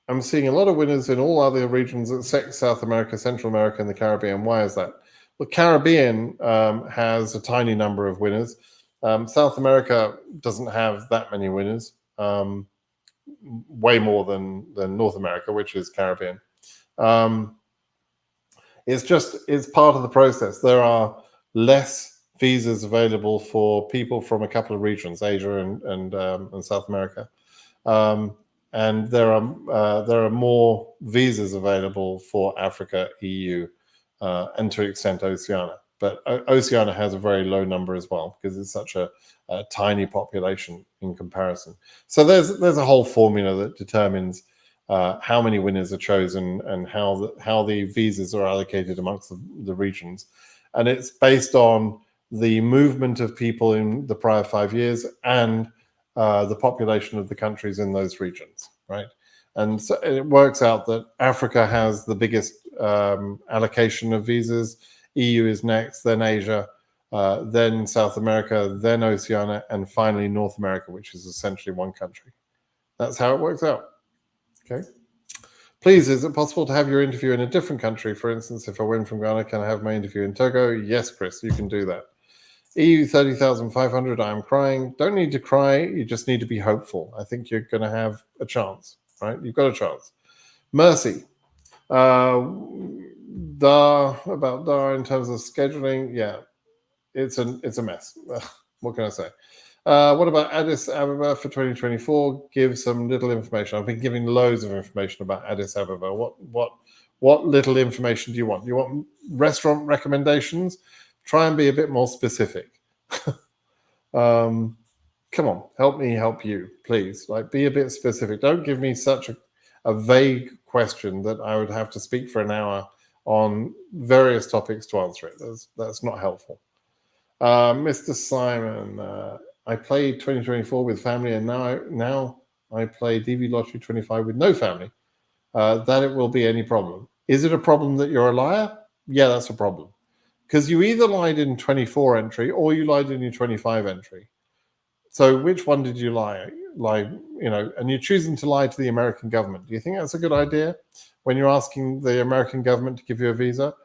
I'm seeing a lot of winners in all other regions except South America, Central America, and the Caribbean. Why is that? Well, Caribbean has a tiny number of winners. South America doesn't have that many winners, way more than North America, which is Caribbean. It's part of the process. There are less visas available for people from a couple of regions, Asia and South America. And there are more visas available for Africa, EU, and to an extent Oceania. But Oceania has a very low number as well because it's such a tiny population in comparison. So there's a whole formula that determines how many winners are chosen and how the visas are allocated amongst the regions. And it's based on the movement of people in the prior 5 years and the population of the countries in those regions, right? And so it works out that Africa has the biggest allocation of visas. EU is next, then Asia, then South America, then Oceania, and finally North America, which is essentially one country. That's how it works out. Okay. Please, is it possible to have your interview in a different country? For instance, if I win from Ghana, can I have my interview in Togo? Yes, Chris, you can do that. EU 30,500, I'm crying. Don't need to cry. You just need to be hopeful. I think you're going to have a chance, right? You've got a chance. Mercy. About Dar in terms of scheduling, yeah, it's a mess. What can I say? What about Addis Ababa for 2024? Give some little information. I've been giving loads of information about Addis Ababa. What little information do you want? You want restaurant recommendations? Try and be a bit more specific. Come on, help me help you, please. Like, be a bit specific. Don't give me such a vague question that I would have to speak for an hour on various topics to answer it. That's not helpful. Mr. Simon, I played 2024 with family, and now I play DV Lottery 25 with no family. That it will be any problem. Is it a problem that you're a liar? Yeah, that's a problem. Because you either lied in 24 entry or you lied in your 25 entry. So which one did you lie? And you're choosing to lie to the American government. Do you think that's a good idea when you're asking the American government to give you a visa?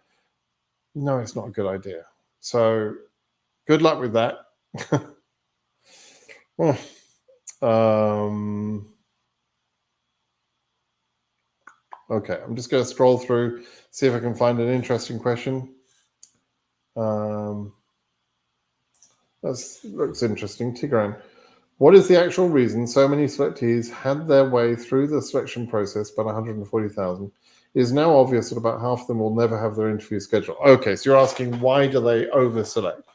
No, it's not a good idea. So good luck with that. Okay, I'm just going to scroll through, see if I can find an interesting question. That looks interesting. Tigran, what is the actual reason so many selectees had their way through the selection process but 140,000? It is now obvious that about half of them will never have their interview scheduled. Okay, so you're asking, why do they over-select?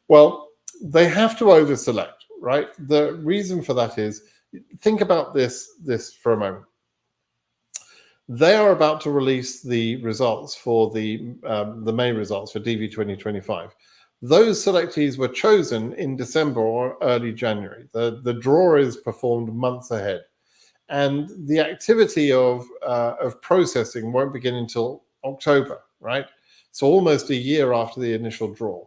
Well, they have to over-select, right? The reason for that is, think about this for a moment. They are about to release the results for the May results for DV 2025. Those selectees were chosen in December or early January. The draw is performed months ahead, and the activity of processing won't begin until October, right? So almost a year after the initial draw,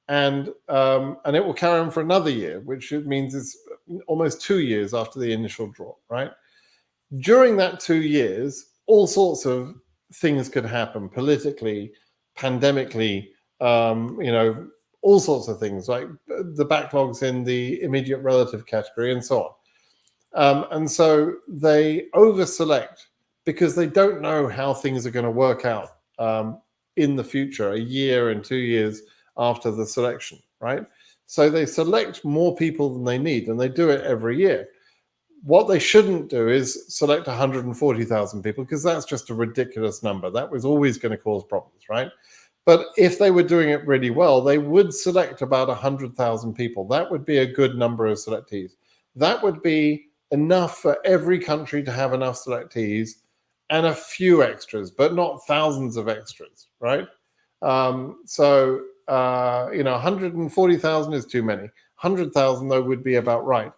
and it will carry on for another year, which means it's almost 2 years after the initial draw, right? During that 2 years, all sorts of things could happen politically, pandemically, all sorts of things, like the backlogs in the immediate relative category and so on. And so they over-select because they don't know how things are going to work out in the future, a year and 2 years after the selection, right? So they select more people than they need, and they do it every year. What they shouldn't do is select 140,000 people, because that's just a ridiculous number. That was always going to cause problems, right? But if they were doing it really well, they would select about 100,000 people. That would be a good number of selectees. That would be enough for every country to have enough selectees and a few extras, but not thousands of extras, right? So 140,000 is too many. 100,000, though, would be about right.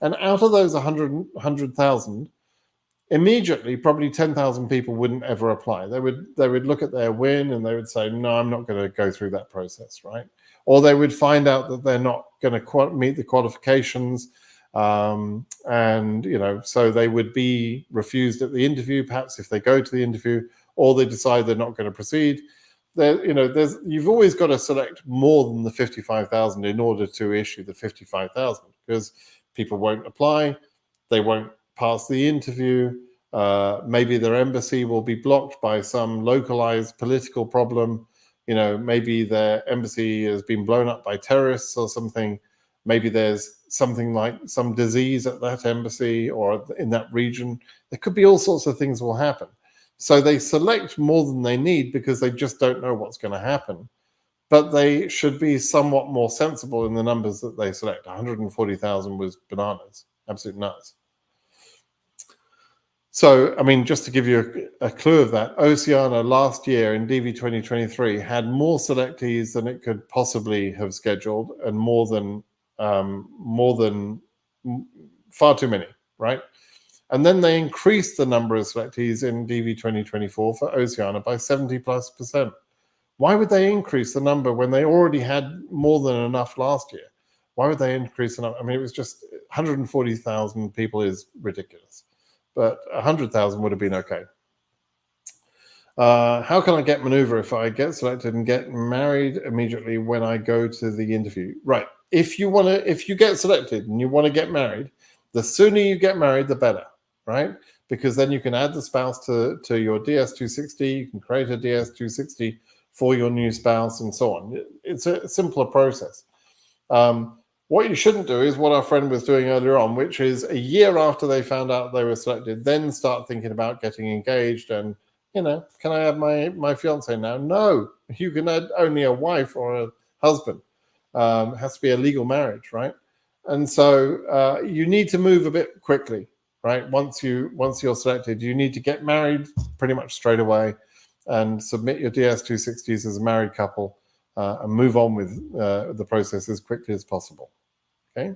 And out of those 100,000, immediately, probably 10,000 people wouldn't ever apply. They would look at their win and they would say, no, I'm not going to go through that process, right? Or they would find out that they're not going to meet the qualifications. So they would be refused at the interview, perhaps if they go to the interview, or they decide they're not going to proceed. You've always got to select more than the 55,000 in order to issue the 55,000, because people won't apply, they won't pass the interview, maybe their embassy will be blocked by some localized political problem, maybe their embassy has been blown up by terrorists or something, maybe there's something like some disease at that embassy or in that region. There could be all sorts of things will happen. So they select more than they need because they just don't know what's going to happen. But they should be somewhat more sensible in the numbers that they select. 140,000 was bananas, absolute nuts. So, I mean, just to give you a clue of that, Oceania last year in DV 2023 had more selectees than it could possibly have scheduled, and more than far too many, right? And then they increased the number of selectees in DV 2024 for Oceania by 70+%. Why would they increase the number when they already had more than enough last year? Why would they increase the number? I mean, it was just 140,000 people is ridiculous, but 100,000 would have been okay. How can I get maneuver if I get selected and get married immediately when I go to the interview? Right. If you get selected and you want to get married, the sooner you get married, the better, right? Because then you can add the spouse to your DS260. You can create a DS260 for your new spouse and so on. It's a simpler process. What you shouldn't do is what our friend was doing earlier on, which is a year after they found out they were selected, then start thinking about getting engaged and, can I have my fiance now? No, you can add only a wife or a husband. It has to be a legal marriage, right? And so you need to move a bit quickly, right? Once you're selected, you need to get married pretty much straight away and submit your DS260s as a married couple and move on with the process as quickly as possible. Okay.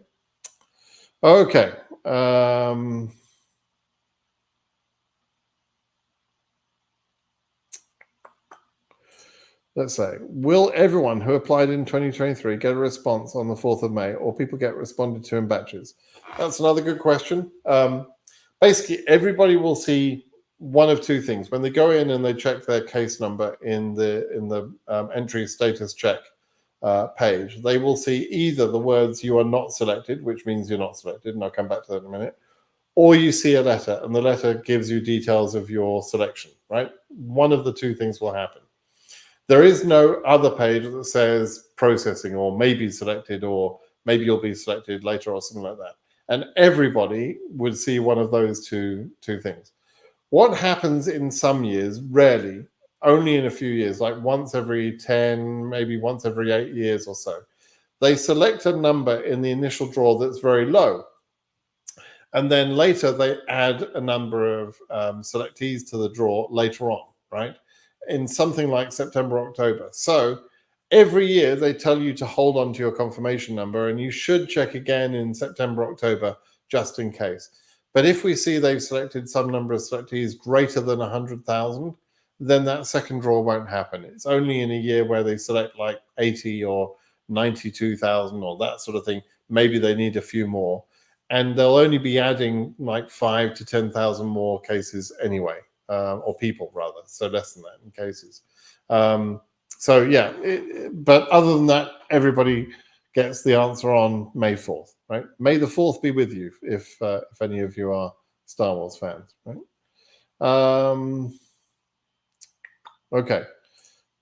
Let's say, will everyone who applied in 2023 get a response on the 4th of May, or people get responded to in batches? That's another good question. Basically, everybody will see one of two things. When they go in and they check their case number in the entry status check page, they will see either the words "you are not selected," which means you're not selected, and I'll come back to that in a minute, or you see a letter, and the letter gives you details of your selection, right? One of the two things will happen. There is no other page that says processing or maybe selected or maybe you'll be selected later or something like that. And everybody would see one of those two things. What happens in some years, rarely, only in a few years, like once every 10, maybe once every 8 years or so, they select a number in the initial draw that's very low. And then later they add a number of selectees to the draw later on, right? In something like September, October. So every year they tell you to hold on to your confirmation number, and you should check again in September, October, just in case. But if we see they've selected some number of selectees greater than 100,000, then that second draw won't happen. It's only in a year where they select like 80 or 92,000 or that sort of thing. Maybe they need a few more. And they'll only be adding like 5 to 10,000 more cases anyway. Or people rather, so less than that in cases. But other than that, everybody gets the answer on May 4th, right? May the 4th be with you if any of you are Star Wars fans, right? Okay.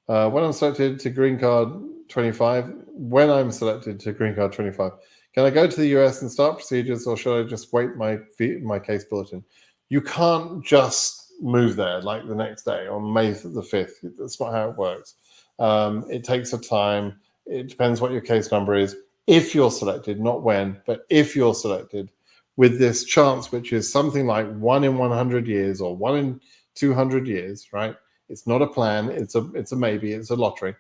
When I'm selected to Green Card 25, when I'm selected to Green Card 25, can I go to the US and start procedures, or should I just wait my case bulletin? You can't just move there like the next day on May the 5th. That's not how it works. It takes a time. It depends what your case number is. If you're selected, not when, but if you're selected, with this chance, which is something like 1 in 100 years or 1 in 200 years, right? It's not a plan. It's a maybe. It's a lottery.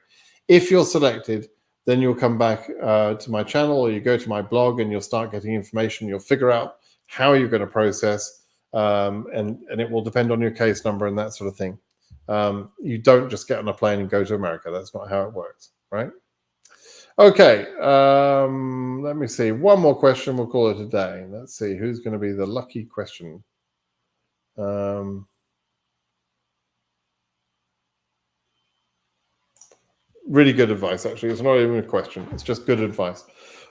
If you're selected, then you'll come back to my channel, or you go to my blog and you'll start getting information. You'll figure out how you're going to process, and it will depend on your case number and that sort of thing. You don't just get on a plane and go to America. That's not how it works, right? Okay, let me see. One more question. We'll call it a day. Let's see who's going to be the lucky question. Really good advice, actually. It's not even a question. It's just good advice.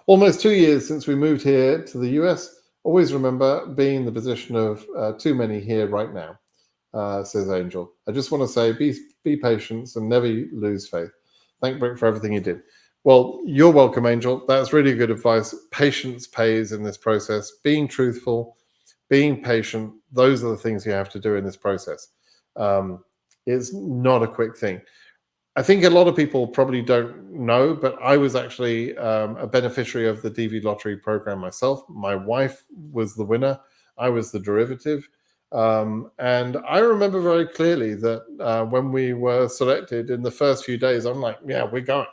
Almost 2 years since we moved here to the US. Always remember being in the position of too many here right now, says Angel. I just want to say be patient and never lose faith. Thank Brick for everything he did. Well, you're welcome, Angel. That's really good advice. Patience pays in this process. Being truthful, being patient, those are the things you have to do in this process. It's not a quick thing. I think a lot of people probably don't know, but I was actually a beneficiary of the DV Lottery program myself. My wife was the winner. I was the derivative. And I remember very clearly that when we were selected in the first few days, I'm like, yeah, we're going.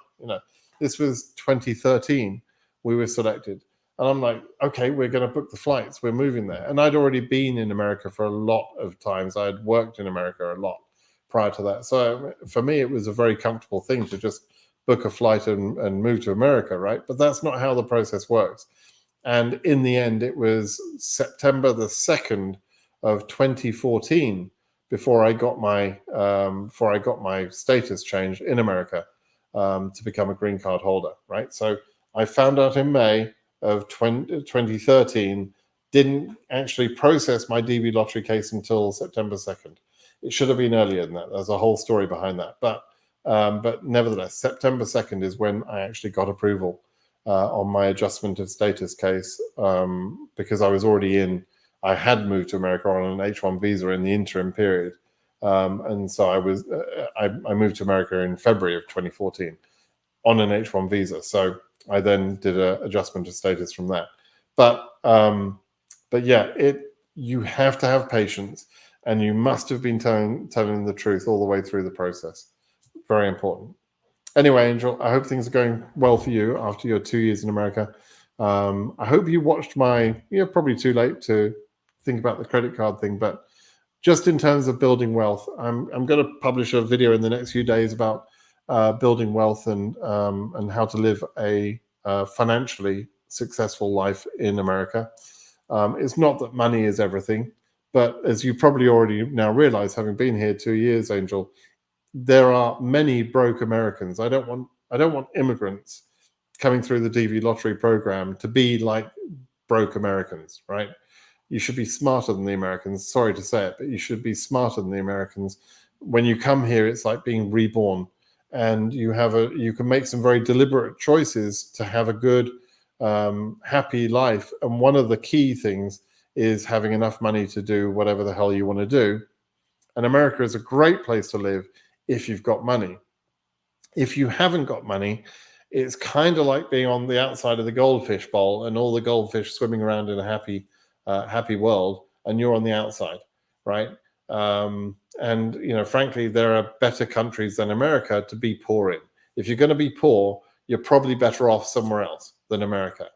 This was 2013. We were selected. And I'm like, okay, we're going to book the flights. We're moving there. And I'd already been in America for a lot of times. I'd worked in America a lot prior to that. So for me, it was a very comfortable thing to just book a flight and move to America, right? But that's not how the process works. And in the end, it was September the 2nd of 2014 before I got my status changed in America to become a green card holder, right? So I found out in May of 2013, didn't actually process my DV lottery case until September 2nd. It should have been earlier than that. There's a whole story behind that. But nevertheless, September 2nd is when I actually got approval on my adjustment of status case, because I was already I had moved to America on an H1 visa in the interim period. And so I moved to America in February of 2014 on an H1 visa. So I then did an adjustment of status from that. But yeah, you have to have patience. And you must have been telling the truth all the way through the process. Very important. Anyway, Angel, I hope things are going well for you after your 2 years in America. I hope you watched you're probably too late to think about the credit card thing, but just in terms of building wealth, I'm going to publish a video in the next few days about building wealth and how to live a financially successful life in America. It's not that money is everything. But as you probably already now realize, having been here 2 years, Angel, there are many broke Americans. I don't want immigrants coming through the DV lottery program to be like broke Americans, right? You should be smarter than the Americans. Sorry to say it, but you should be smarter than the Americans. When you come here, it's like being reborn, and you can make some very deliberate choices to have a good, happy life. And one of the key things is having enough money to do whatever the hell you want to do. And America is a great place to live if you've got money. If you haven't got money, it's kind of like being on the outside of the goldfish bowl and all the goldfish swimming around in a happy world, and you're on the outside, right? And frankly, there are better countries than America to be poor in. If you're going to be poor, you're probably better off somewhere else than America.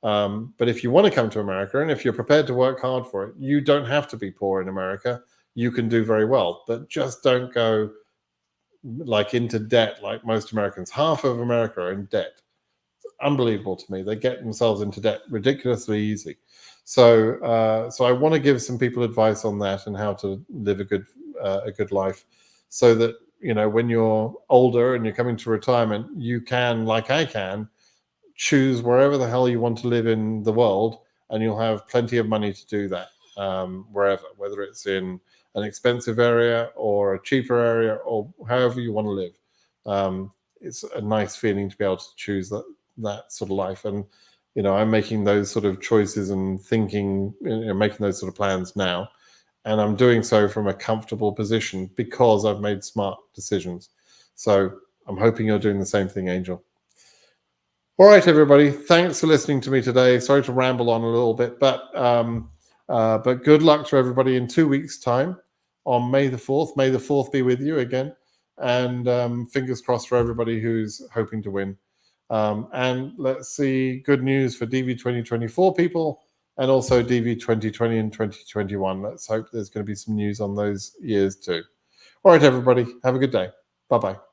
But if you want to come to America, and if you're prepared to work hard for it, you don't have to be poor in America. You can do very well, but just don't go into debt like most Americans. Half of America are in debt. It's unbelievable to me. They get themselves into debt ridiculously easy. So I want to give some people advice on that and how to live a good life, so that when you're older and you're coming to retirement, you can, like I can, choose wherever the hell you want to live in the world, and you'll have plenty of money to do that wherever, whether it's in an expensive area or a cheaper area or however you want to live. It's a nice feeling to be able to choose that sort of life. And I'm making those sort of choices and thinking, making those sort of plans now, and I'm doing so from a comfortable position because I've made smart decisions. So I'm hoping you're doing the same thing, Angel. All right, everybody. Thanks for listening to me today. Sorry to ramble on a little bit, but good luck to everybody in 2 weeks' time on May the 4th. May the 4th be with you again. And fingers crossed for everybody who's hoping to win. And let's see good news for DV2024 people and also DV2020 and 2021. Let's hope there's going to be some news on those years too. All right, everybody. Have a good day. Bye-bye.